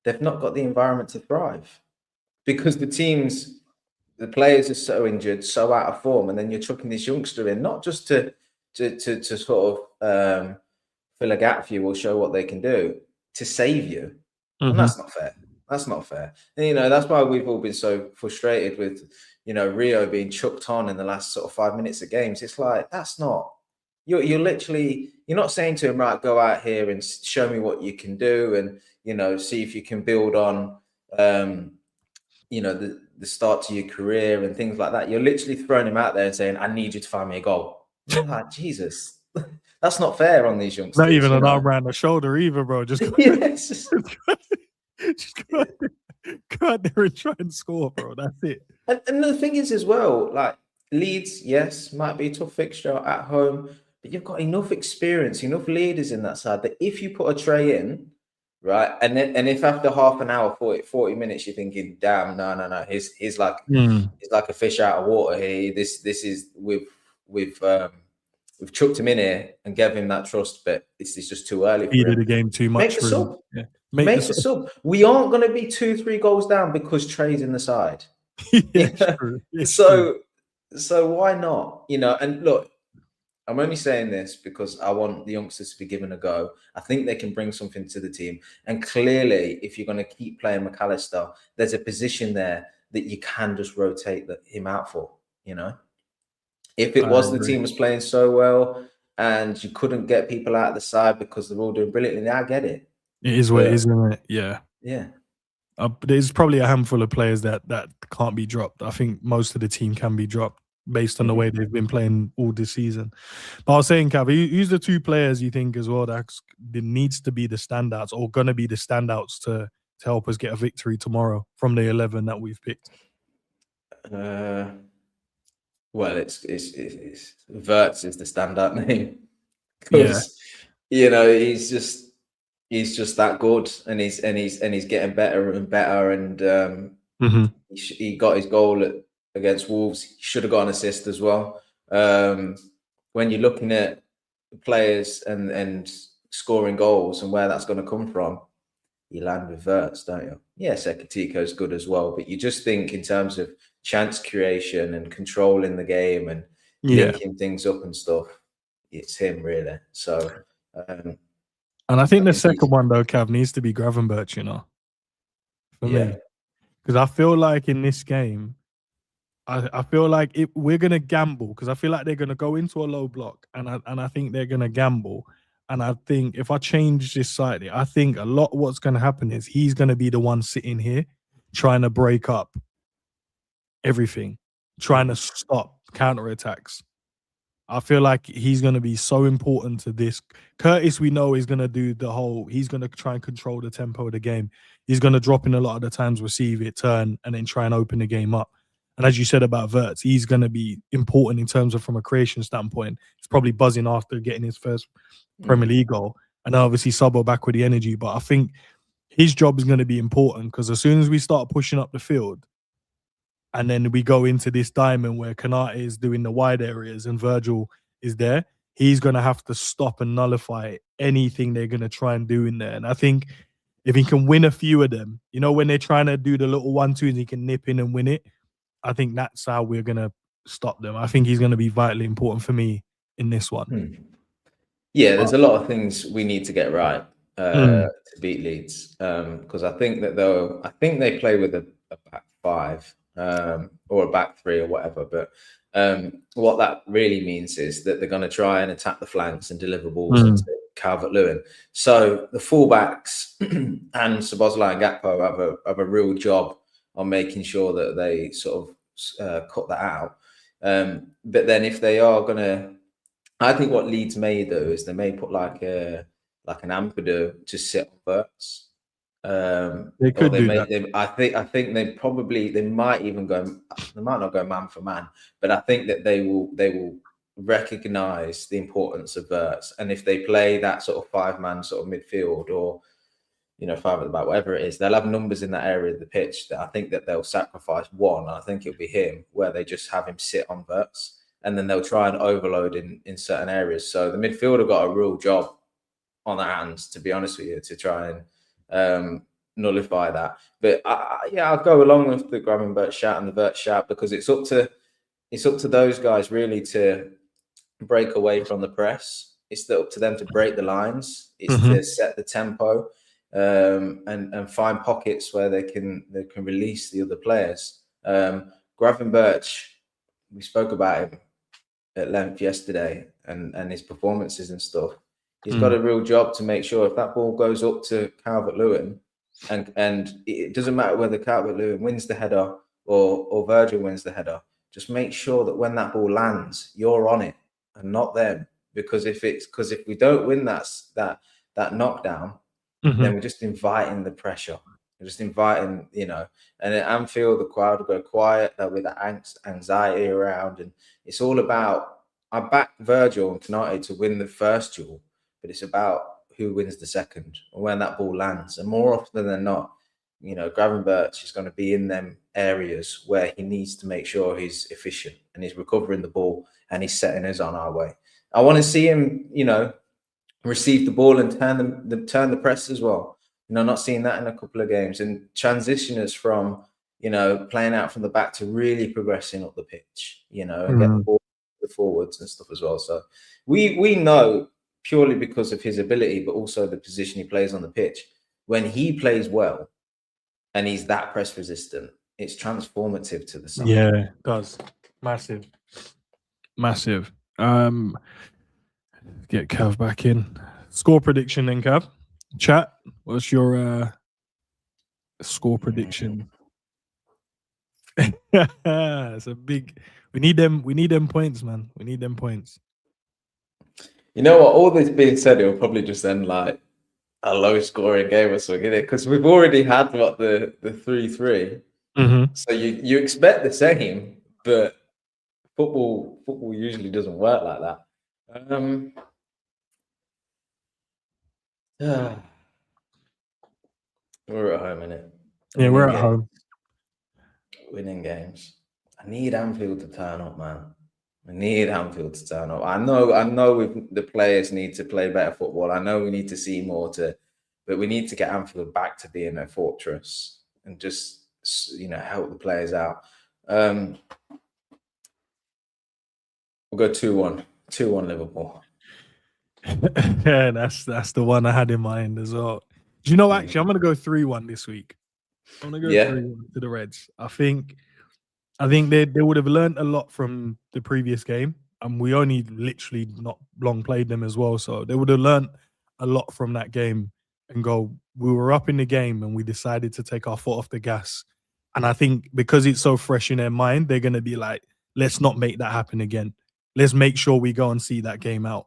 they've not got the environment to thrive, because the players are so injured, so out of form, and then you're chucking this youngster in, not just to sort of fill a gap for you or show what they can do, to save you. And that's not fair. That's not fair. And, that's why we've all been so frustrated with, Rio being chucked on in the last sort of 5 minutes of games. It's like, that's not, you're literally, you're not saying to him, right, go out here and show me what you can do, and, see if you can build on, the start to your career and things like that. You're literally throwing him out there and saying, I need you to find me a goal. You're like, Jesus, that's not fair on these youngsters. Not even an arm around the shoulder either, bro. Just go, just go out there and try and score, bro. That's it. And the thing is as well, like, Leeds, yes, might be a tough fixture at home, but you've got enough experience, enough leaders in that side, that if you put a Trey in, right, and if after half an hour, 40 minutes, you're thinking, damn, no, he's like a fish out of water here. This is we've chucked him in here and gave him that trust, but it's just too early. He did the game too much. Make a sub. Yeah. Make Make this. the sub. We aren't going to be 2-3 goals down because Trey's in the side. Yeah, Yeah. it's true. It's true. So why not? And look, I'm only saying this because I want the youngsters to be given a go. I think they can bring something to the team. And clearly, if you're going to keep playing McAllister, there's a position there that you can just rotate him out for. If it I was the agree. team was playing so well and you couldn't get people out of the side because they're all doing brilliantly, I get it. It is what it is, isn't it? Yeah. Yeah. There's probably a handful of players that can't be dropped. I think most of the team can be dropped based on the way they've been playing all this season. But I was saying, Cav, who's the 2 players you think as well that needs to be the standouts or gonna be the standouts to help us get a victory tomorrow from the 11 that we've picked? Well, it's Verts is the standout name Yeah. because he's just that good, and he's getting better and better, and he got his goal against Wolves. He should have got an assist as well. When you're looking at players and scoring goals and where that's going to come from, you land with Verts, don't you? Yes, Ekatiko's good as well, but you just think in terms of chance creation and controlling the game and linking things up and stuff, it's him really. So, and I think the second one though, Cav, needs to be Gravenberch, for me, because I feel like in this game, I feel like we're gonna gamble because I feel like they're gonna go into a low block, and I think they're gonna gamble. And I think if I change this slightly, I think a lot of what's going to happen is he's going to be the one sitting here trying to break up everything, trying to stop counterattacks. I feel like he's going to be so important to this. Curtis, we know, is going to do he's going to try and control the tempo of the game. He's going to drop in a lot of the times, receive it, turn, and then try and open the game up. And as you said about Verts, he's going to be important in terms of from a creation standpoint. He's probably buzzing after getting his first Premier League goal. And obviously Sabo back with the energy. But I think his job is going to be important because as soon as we start pushing up the field and then we go into this diamond where Kanate is doing the wide areas and Virgil is there, he's going to have to stop and nullify anything they're going to try and do in there. And I think if he can win a few of them, when they're trying to do the little 1-2s, he can nip in and win it. I think that's how we're going to stop them. I think he's going to be vitally important for me in this one. Yeah, there's a lot of things we need to get right to beat Leeds because I think they play with a back 5 or a back 3 or whatever. But what that really means is that they're going to try and attack the flanks and deliver balls into Calvert-Lewin. So the fullbacks and Szoboszlai and Gakpo have a real job on making sure that they sort of cut that out. But then if they are going to, I think what Leeds may do is they may put like an Ampadu to sit on Verts. They could do that. I think they might even go. They might not go man for man, but I think that they will recognise the importance of Verts, and if they play that sort of 5-man sort of midfield or 5 at the back, whatever it is, they'll have numbers in that area of the pitch that I think that they'll sacrifice one. And I think it'll be him where they just have him sit on Verts. And then they'll try and overload in certain areas. So the midfielder got a real job on their hands, to be honest with you, to try and nullify that. But I'll go along with the Gravenberch shout and the Vert shout because it's up to those guys really to break away from the press. It's up to them to break the lines. It's to set the tempo and find pockets where they can release the other players. Gravenberch, we spoke about him at length yesterday and his performances and stuff. He's got a real job to make sure if that ball goes up to Calvert-Lewin and it doesn't matter whether Calvert-Lewin wins the header or Virgil wins the header, just make sure that when that ball lands, you're on it and not them. Because if we don't win that knockdown, then we're just inviting the pressure. We're just inviting, and at Anfield, the crowd will go quiet with the anxiety around. And it's all about, I back Virgil and Kanate to win the first duel, but it's about who wins the second or when that ball lands. And more often than not, Gravenberch is going to be in them areas where he needs to make sure he's efficient and he's recovering the ball and he's setting us on our way. I want to see him, receive the ball and turn the press as well. Not seeing that in a couple of games, and transitioners from playing out from the back to really progressing up the pitch, and get the ball the forwards and stuff as well. So we know purely because of his ability, but also the position he plays on the pitch. When he plays well and he's that press resistant, it's transformative to the side. Yeah, it does. Massive. Get Cav back in. Score prediction then, Cav. Chat. What's your score prediction? It's a big. We need them points, man. We need them points. You know what? All this being said, it'll probably just end like a low scoring game or something, because we've already had the 3-3. So you expect the same, but football usually doesn't work like that. We're at home, innit? Yeah, we're at home. Winning games. I need Anfield to turn up, man. I need Anfield to turn up. I know the players need to play better football. I know we need to see more but we need to get Anfield back to being a fortress and just help the players out. We'll go 2-1. 2-1 Liverpool. Yeah, that's the one I had in mind as well. Do you know, actually, I'm gonna go 3-1 this week. I'm gonna go 3-1 to the Reds. I think they would have learned a lot from the previous game, and we only literally not long played them as well. So they would have learned a lot from that game and we were up in the game and we decided to take our foot off the gas. And I think because it's so fresh in their mind, they're gonna be like, let's not make that happen again. Let's make sure we go and see that game out.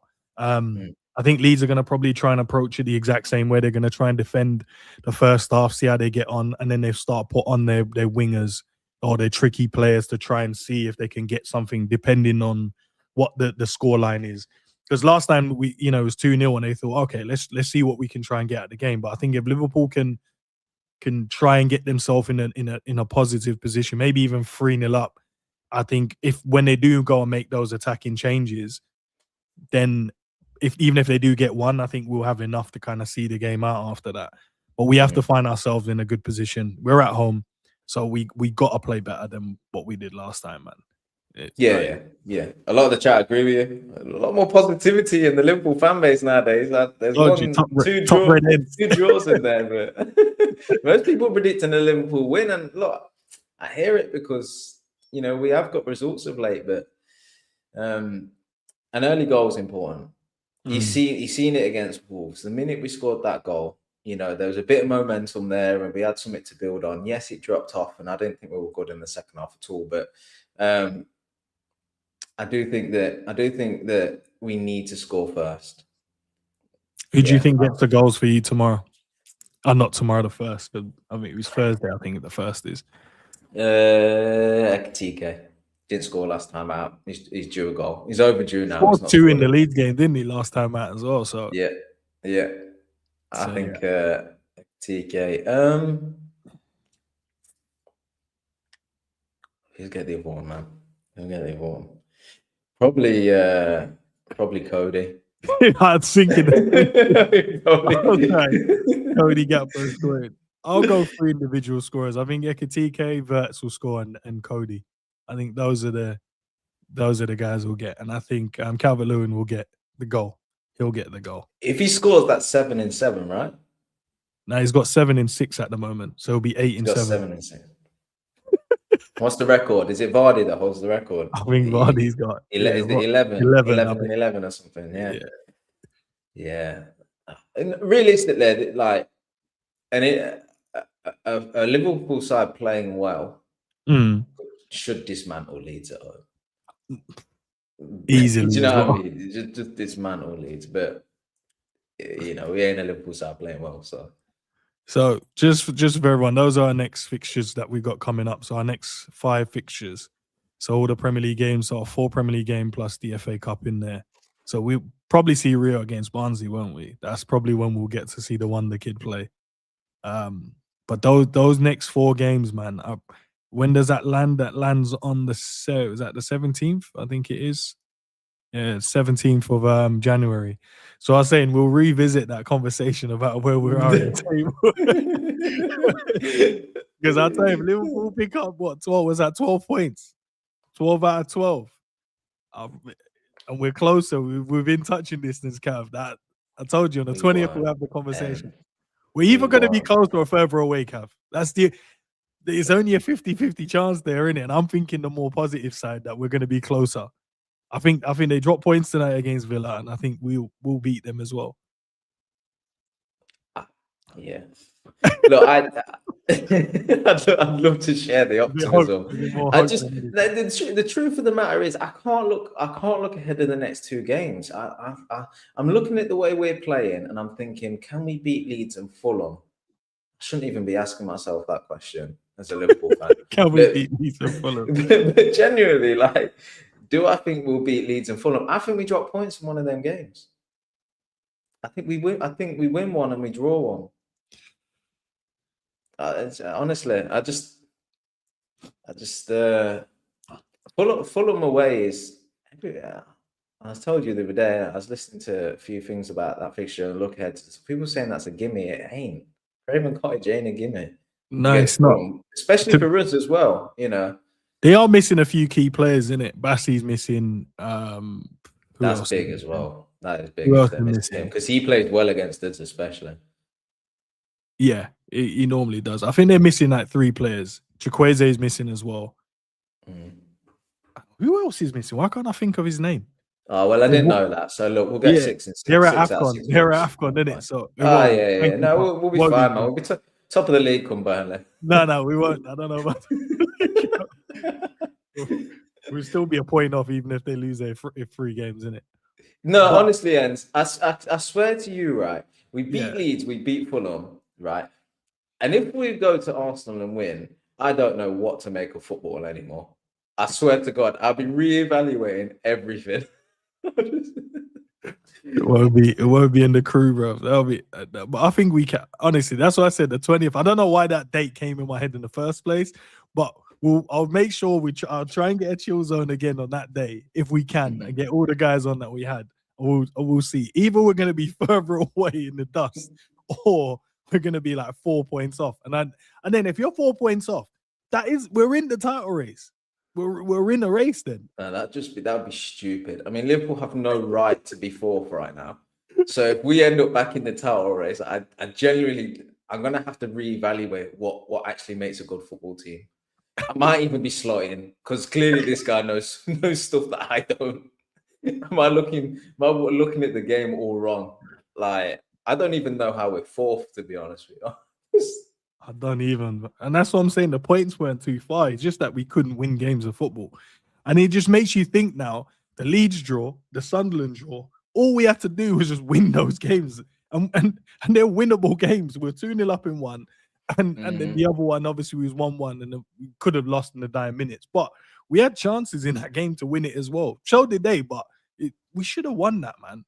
I think Leeds are going to probably try and approach it the exact same way. They're going to try and defend the first half, see how they get on, and then they start put on their wingers or their tricky players to try and see if they can get something depending on what the scoreline is. Because last time it was 2-0 and they thought, okay, let's see what we can try and get at the game. But I think if Liverpool can try and get themselves in a positive position, maybe even 3-0 up, I think when they do go and make those attacking changes, then even if they do get one, I think we'll have enough to kind of see the game out after that. But we have to find ourselves in a good position. We're at home, so we got to play better than what we did last time, man. Yeah. A lot of the chat agree with you. A lot more positivity in the Liverpool fan base nowadays. There's two draws in there, but most people predicting the Liverpool win. And look, I hear it because we have got results of late, but an early goal is important. He's seen it against Wolves. The minute we scored that goal, there was a bit of momentum there and we had something to build on. Yes, it dropped off and I don't think we were good in the second half at all. But I do think that we need to score first. Who do you think gets the goals for you tomorrow? Not tomorrow, the first. But I mean, it was Thursday, I think the first is. Ekitike. Didn't score last time out. He's due a goal. He's overdue now. Scored 2 in the Leeds game, didn't he, last time out as well? So yeah. I think TK. He'll get the other one, man. He'll get the other one. Probably Cody. I was thinking Cody Gakpo scoring. I'll go 3 individual scorers. I think Ekitike, Wirtz will score, and Cody. I think those are the guys who'll get, and I think Calvert-Lewin will get the goal. He'll get the goal. If he scores, that's 7 in 7, right? No, he's got 7 in 6 at the moment, so he'll be 8 in 7. 7 in 6. What's the record? Is it Vardy that holds the record? I think Vardy's got 11 and 11 or something. Yeah. And realistically, like, a Liverpool side playing well should dismantle Leeds at home. Easily. Do you know what I mean? Just dismantle Leeds. But, we ain't a Liverpool side playing well. So just for everyone, those are our next fixtures that we got coming up. So our next 5 fixtures. So all the Premier League games, so 4 Premier League games plus the FA Cup in there. So we'll probably see Rio against Barnsley, won't we? That's probably when we'll get to see the Wonder Kid play. But those next 4 games, man, when does that land? That lands on is that the 17th? I think it is. Yeah, 17th of January. So I was saying we'll revisit that conversation about where we are in the table. Because I'll tell you, if Liverpool pick up what 12 was that 12 points, 12 out of 12, and we're closer. We're in touching distance, Cav. That I told you on the We 20th we'll won't. have the conversation. Um, We're we either going to be won't. closer or further away, Cav. That's there's only a 50-50 chance there, innit? And I'm thinking the more positive side that we're going to be closer. I think they drop points tonight against Villa, and I think we'll beat them as well. Yeah. Look, I'd love to share the optimism. The truth of the matter is I can't look ahead of the next two games. I'm looking at the way we're playing, and I'm thinking, can we beat Leeds and Fulham? I shouldn't even be asking myself that question as a Liverpool fan. Can we beat Leeds and Fulham? But genuinely, like, do I think we'll beat Leeds and Fulham? I think we drop points in one of them games. I think we win. I think we win one and we draw one. Honestly, I just Fulham away is. I told you the other day. I was listening to a few things about that fixture and look ahead. People saying that's a gimme. It ain't. Craven Cottage ain't a gimme. No, it's not. Especially for us as well. You know, they are missing a few key players, in it. Bassey's missing. That's big as well. That is big because he played well against us, especially. Yeah, he normally does. I think they're missing like 3 players. Chukwueze is missing as well. Who else is missing? Why can't I think of his name? Oh, well, I didn't know that. So look, we'll get 6 and 6. They're at AFCON. They're at AFCON, isn't it? So yeah. No, we'll be fine, man. We'll be top of the league come Burnley. No, we won't. I don't know about we'll still be a point off even if they lose their 3 games, innit? No, honestly, Ens, I swear to you, right? We beat Leeds, we beat Fulham, right? And if we go to Arsenal and win, I don't know what to make of football anymore. I swear to God, I'll be reevaluating everything. It won't be in the crew, bro. That'll be, but I think we can. Honestly, that's what I said. The 20th. I don't know why that date came in my head in the first place, but I'll make sure I'll try and get a chill zone again on that day if we can, and get all the guys on that we had. We'll see. Either we're going to be further away in the dust, or we're going to be like 4 points off. And then if you're 4 points off, we're in the title race. We're in a race then. That would be stupid. I mean, Liverpool have no right to be 4th right now. So if we end up back in the title race, I'm gonna have to reevaluate what actually makes a good football team. I might even be slotting because clearly this guy knows stuff that I don't. Am I looking at the game all wrong? Like, I don't even know how we're 4th, to be honest with you. I don't even, and that's what I'm saying. The points weren't too far. It's just that we couldn't win games of football, and it just makes you think now. The Leeds draw, the Sunderland draw. All we had to do was just win those games, and they're winnable games. We're 2-0 up in one, and then the other one obviously was 1-1, and we could have lost in the dying minutes. But we had chances in that game to win it as well. So did they, but we should have won that, man.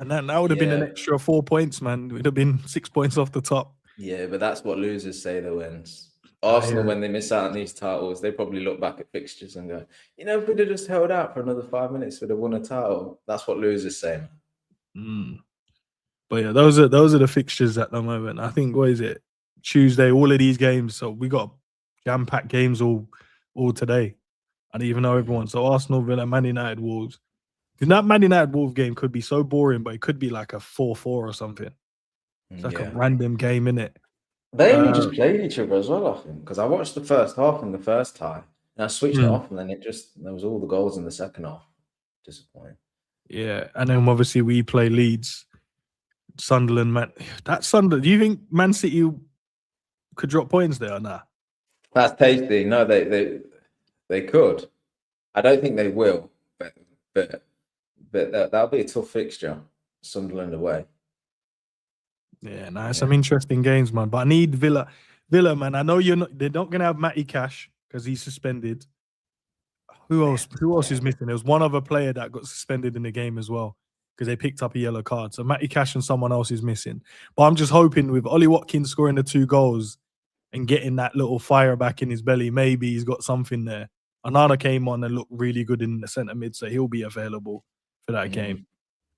And that would have been an extra 4 points, man. It would have been 6 points off the top. Yeah, but that's what losers say though, Wins. Arsenal, when they miss out on these titles, they probably look back at fixtures and go, if we'd have just held out for another 5 minutes, we'd have won a title. That's what losers say. But yeah, those are the fixtures at the moment. I think, what is it? Tuesday, all of these games. So we got jam-packed games all today. I don't even know everyone. So Arsenal, Villa, Man United, Wolves. That Man United Wolves game could be so boring, but it could be like a 4-4 or something. It's like a random game, innit? They only just played each other as well, I think, because I watched the first half and the first tie, and I switched it off, and then there was all the goals in the second half. Disappointing. Yeah, and then obviously we play Leeds, Sunderland, man. That Sunderland. Do you think Man City could drop points there or not? That's tasty. No, they could. I don't think they will, but that'll be a tough fixture. Sunderland away. Yeah, some interesting games, man. But I need Villa, man. I know they're not gonna have Matty Cash because he's suspended. Who else is missing? There was one other player that got suspended in the game as well because they picked up a yellow card. So Matty Cash and someone else is missing. But I'm just hoping with Ollie Watkins scoring the 2 goals and getting that little fire back in his belly, maybe he's got something there. Anana came on and looked really good in the centre mid, so he'll be available for that game. Mm.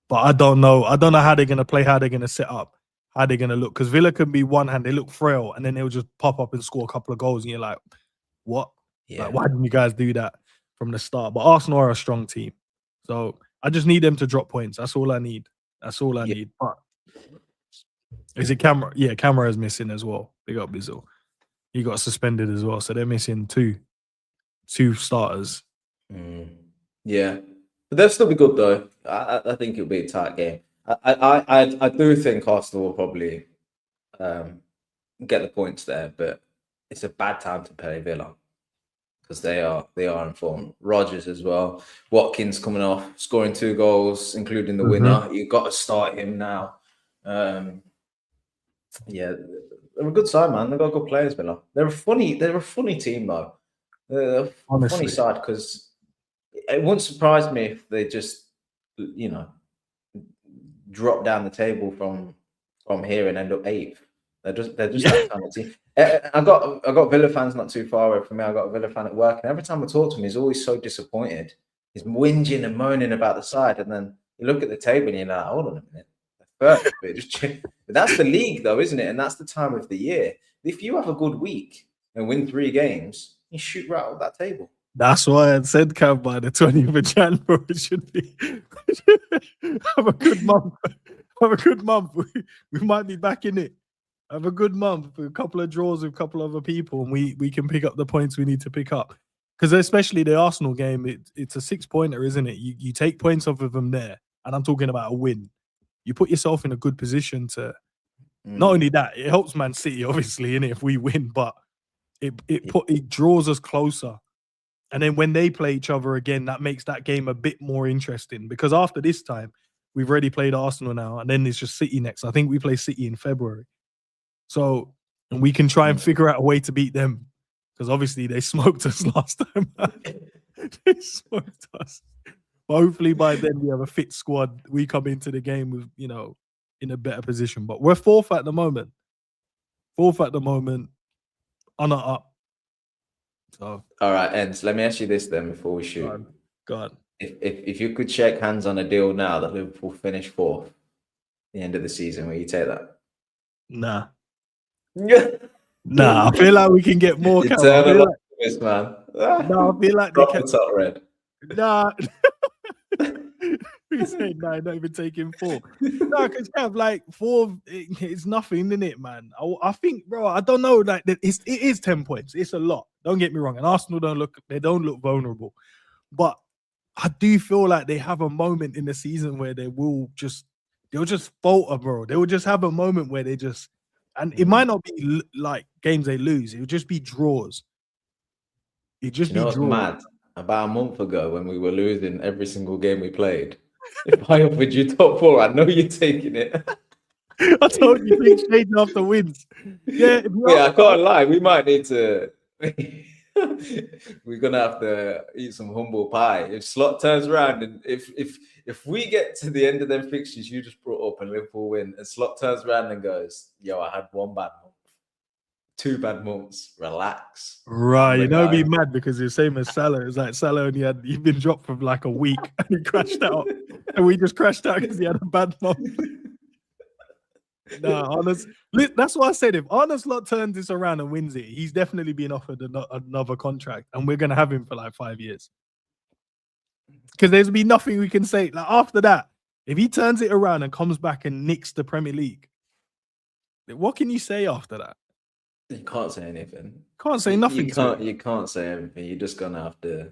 But I don't know. I don't know how they're going to play, how they're going to set up, how they're going to look. Because Villa can be one hand, they look frail, and then they'll just pop up and score a couple of goals, and you're like, what? Yeah. Like, why didn't you guys do that from the start? But Arsenal are a strong team. So I just need them to drop points. That's all I need. That's all I need. But is it Camera? Yeah, Camera is missing as well. Big up Bizzle. He got suspended as well. So they're missing two starters. Yeah. But they'll still be good though. I think it'll be a tight game. I do think Arsenal will probably get the points there, but it's a bad time to play Villa because they are in form. Rodgers as well. Watkins coming off, scoring 2 goals, including the winner. You've got to start him now. Yeah, they're a good side, man. They've got good players, Villa. They're a funny team though. They're a funny side because it wouldn't surprise me if they just, drop down the table from here and end up 8th. They're just that kind of team. I got Villa fans not too far away from me. I got a Villa fan at work, and every time I talk to him, he's always so disappointed. He's whinging and moaning about the side, and then you look at the table and you're like, hold on a minute. But that's the league, though, isn't it? And that's the time of the year. If you have a good week and win 3 games, you shoot right off that table. That's why I said, Cam, by the 20th of January, it should be. Have a good month. Have a good month. We might be back in it. Have a good month. A couple of draws with a couple of other people, and we can pick up the points we need to pick up. Because especially the Arsenal game, it's a 6-pointer, isn't it? You take points off of them there, and I'm talking about a win. You put yourself in a good position to. Not only that, it helps Man City, obviously, innit, if we win, but it draws us closer. And then when they play each other again, that makes that game a bit more interesting. Because after this time, we've already played Arsenal now, and then it's just City next. I think we play City in February. So, and we can try and figure out a way to beat them. Because obviously they smoked us last time. They smoked us. But hopefully by then we have a fit squad. We come into the game with, in a better position. But we're 4th at the moment. 4th at the moment. On or up. So. All right, Ends. Let me ask you this then before we shoot. Go on. If you could shake hands on a deal now that Liverpool finish 4th at the end of the season, will you take that? Nah. Nah, I feel like we can get more. Eternal optimist, man. No, I feel like they can. Top red. Nah. We say nah, not even taking 4. No, because have like 4. It's nothing in it, man. I think, bro. I don't know. Like it is 10 points. It's a lot. Don't get me wrong. And Arsenal don't look vulnerable, but I do feel like they have a moment in the season where they'll just falter, bro. They will just have a moment where they just. And it might not be like games they lose. It would just be draws. It just be draws. Mad? About a month ago, when we were losing every single game we played, if I offered you top 4, I know you're taking it. I told you things change after wins. Yeah, I can't lie. We might need to. We're gonna have to eat some humble pie if Slot turns around, and if we get to the end of them fixtures you just brought up and Liverpool win, and Slot turns around and goes, "Yo, I had 1 bad month, 2 bad months. Relax." Right, it'd be mad because it's the same as Salah. It's like Salah only he'd been dropped for like a week and he crashed out, and we just crashed out because he had a bad month. Nah, honest. That's why I said if Arne Slot turns this around and wins it, he's definitely being offered another contract, and we're gonna have him for like 5 years. Because there's be nothing we can say. Like after that, if he turns it around and comes back and nicks the Premier League, what can you say after that? You can't say anything. Can't say nothing. You can't say everything. You're just gonna have to,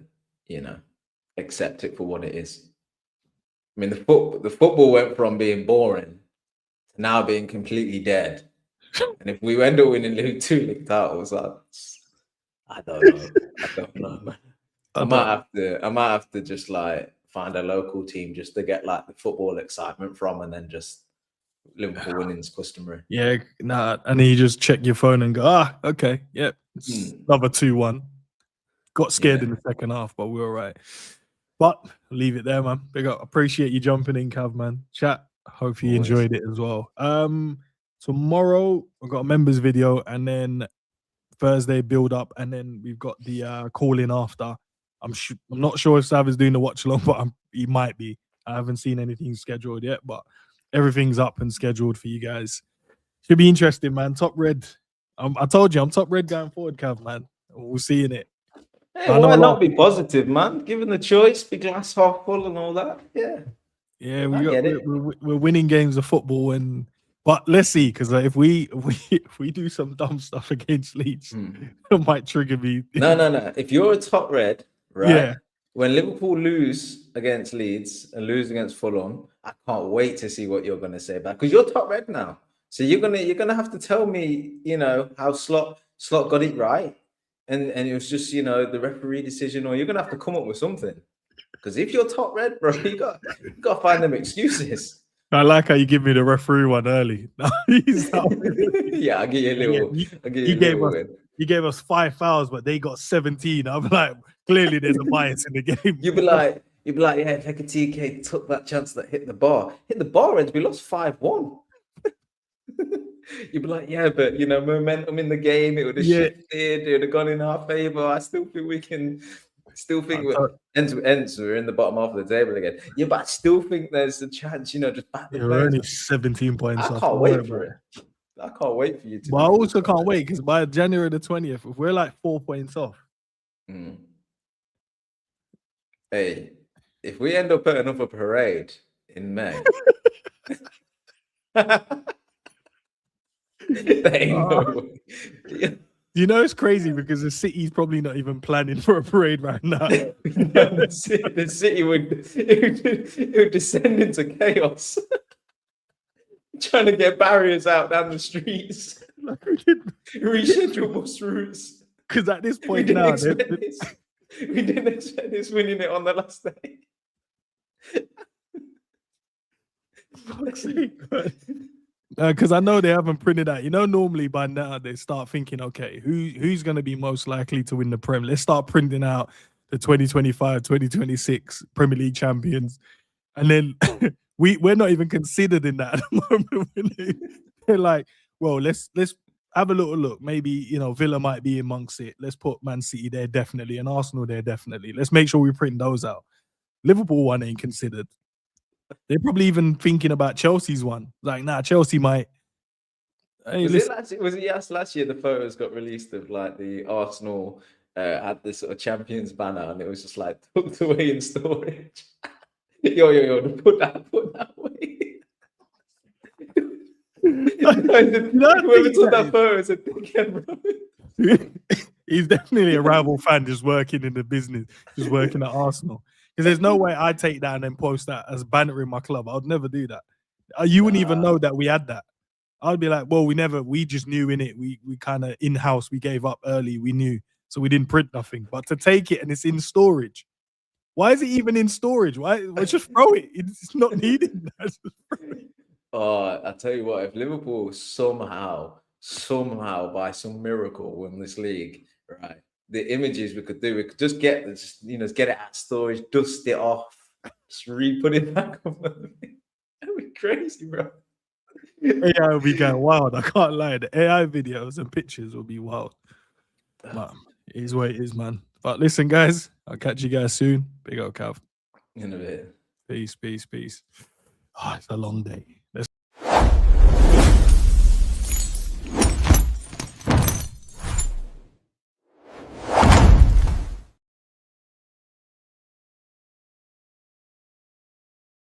accept it for what it is. I mean, the football went from being boring to now being completely dead. And if we end up winning two league titles, I don't know, man. I might have to just like find a local team just to get like the football excitement from, and then just Liverpool winning's customary. Yeah, nah, and then you just check your phone and go, okay, yep, another 2-1. Got scared in the second half, but we're all right. But leave it there, man. Big up. Appreciate you jumping in, Cav, man. Chat. Hope you enjoyed it as well. Tomorrow we've got a members video, and then Thursday build up, and then we've got the call in after. I'm not sure if Sav is doing the watch along, but he might be. I haven't seen anything scheduled yet, but everything's up and scheduled for you guys. Should be interesting, man. Top red. I told you I'm top red going forward, Cav, man. We'll see in it. Hey, why not be positive, man? Given the choice, be glass half full and all that. Yeah. Yeah, we're winning games of football, but let's see, because if we do some dumb stuff against Leeds, it might trigger me. No. If you're a top red, right? Yeah. When Liverpool lose against Leeds and lose against Fulham, I can't wait to see what you're going to say about, because you're top red now. So you're gonna have to tell me, how Slot got it right, and it was just the referee decision, or you're gonna have to come up with something. Because if you're top red, bro, you got to find them excuses. I like how you give me the referee one early. Yeah, I'll give you a little. You gave us 5 fouls, but they got 17. I'm like, clearly there's a bias in the game. You'd be like, yeah, if Ekatike took that chance that hit the bar, and we lost 5-1. You'd be like, yeah, but momentum in the game, it would have shifted, it would have gone in our favor. I still think we can. We're in the bottom half of the table again. Yeah, but I still think there's a chance, just back the You're only 17 points off. I can't wait for it. I can't wait for you to. But I also can't wait, because by January the 20th, if we're like 4 points off. Hey, if we end up at another parade in May, it's crazy, because the city's probably not even planning for a parade right now. The city would descend into chaos, trying to get barriers out down the streets, reschedule bus routes. Because at this point we now, we didn't expect this winning it on the last day. Fuck's sake, because I know they haven't printed out. Normally by now they start thinking, okay, who's going to be most likely to win the Prem? Let's start printing out the 2025, 2026 Premier League champions, and then we're not even considered in that at the moment. They're like, well, let's have a little look. Maybe Villa might be amongst it. Let's put Man City there definitely, and Arsenal there definitely. Let's make sure we print those out. Liverpool one ain't considered. They're probably even thinking about Chelsea's one. Like, nah, Chelsea might. Hey, was it last year the photos got released of like the Arsenal had this sort of champions banner, and it was just like tucked away in storage. Yo, put that away. Whoever took that photo is a dickhead, bro. He's definitely a rival fan, just working in the business, just working at Arsenal. Because there's no way I'd take that and then post that as banner in my club. I would never do that. You wouldn't even know that we had that. I'd be like, well, we just knew in it. We kind of in-house, we gave up early. We knew. So we didn't print nothing. But to take it and it's in storage. Why is it even in storage? Why? Just throw it. It's not needed. I tell you what, if Liverpool somehow, by some miracle, win this league, right? The images we could just get this, get it out of storage, dust it off, just re-put it back on. That'd be crazy, bro. AI will be going wild. I can't lie. The AI videos and pictures will be wild. But it is what it is, man. But listen, guys, I'll catch you guys soon. Big old Cav. In a bit. Peace. Oh, it's a long day.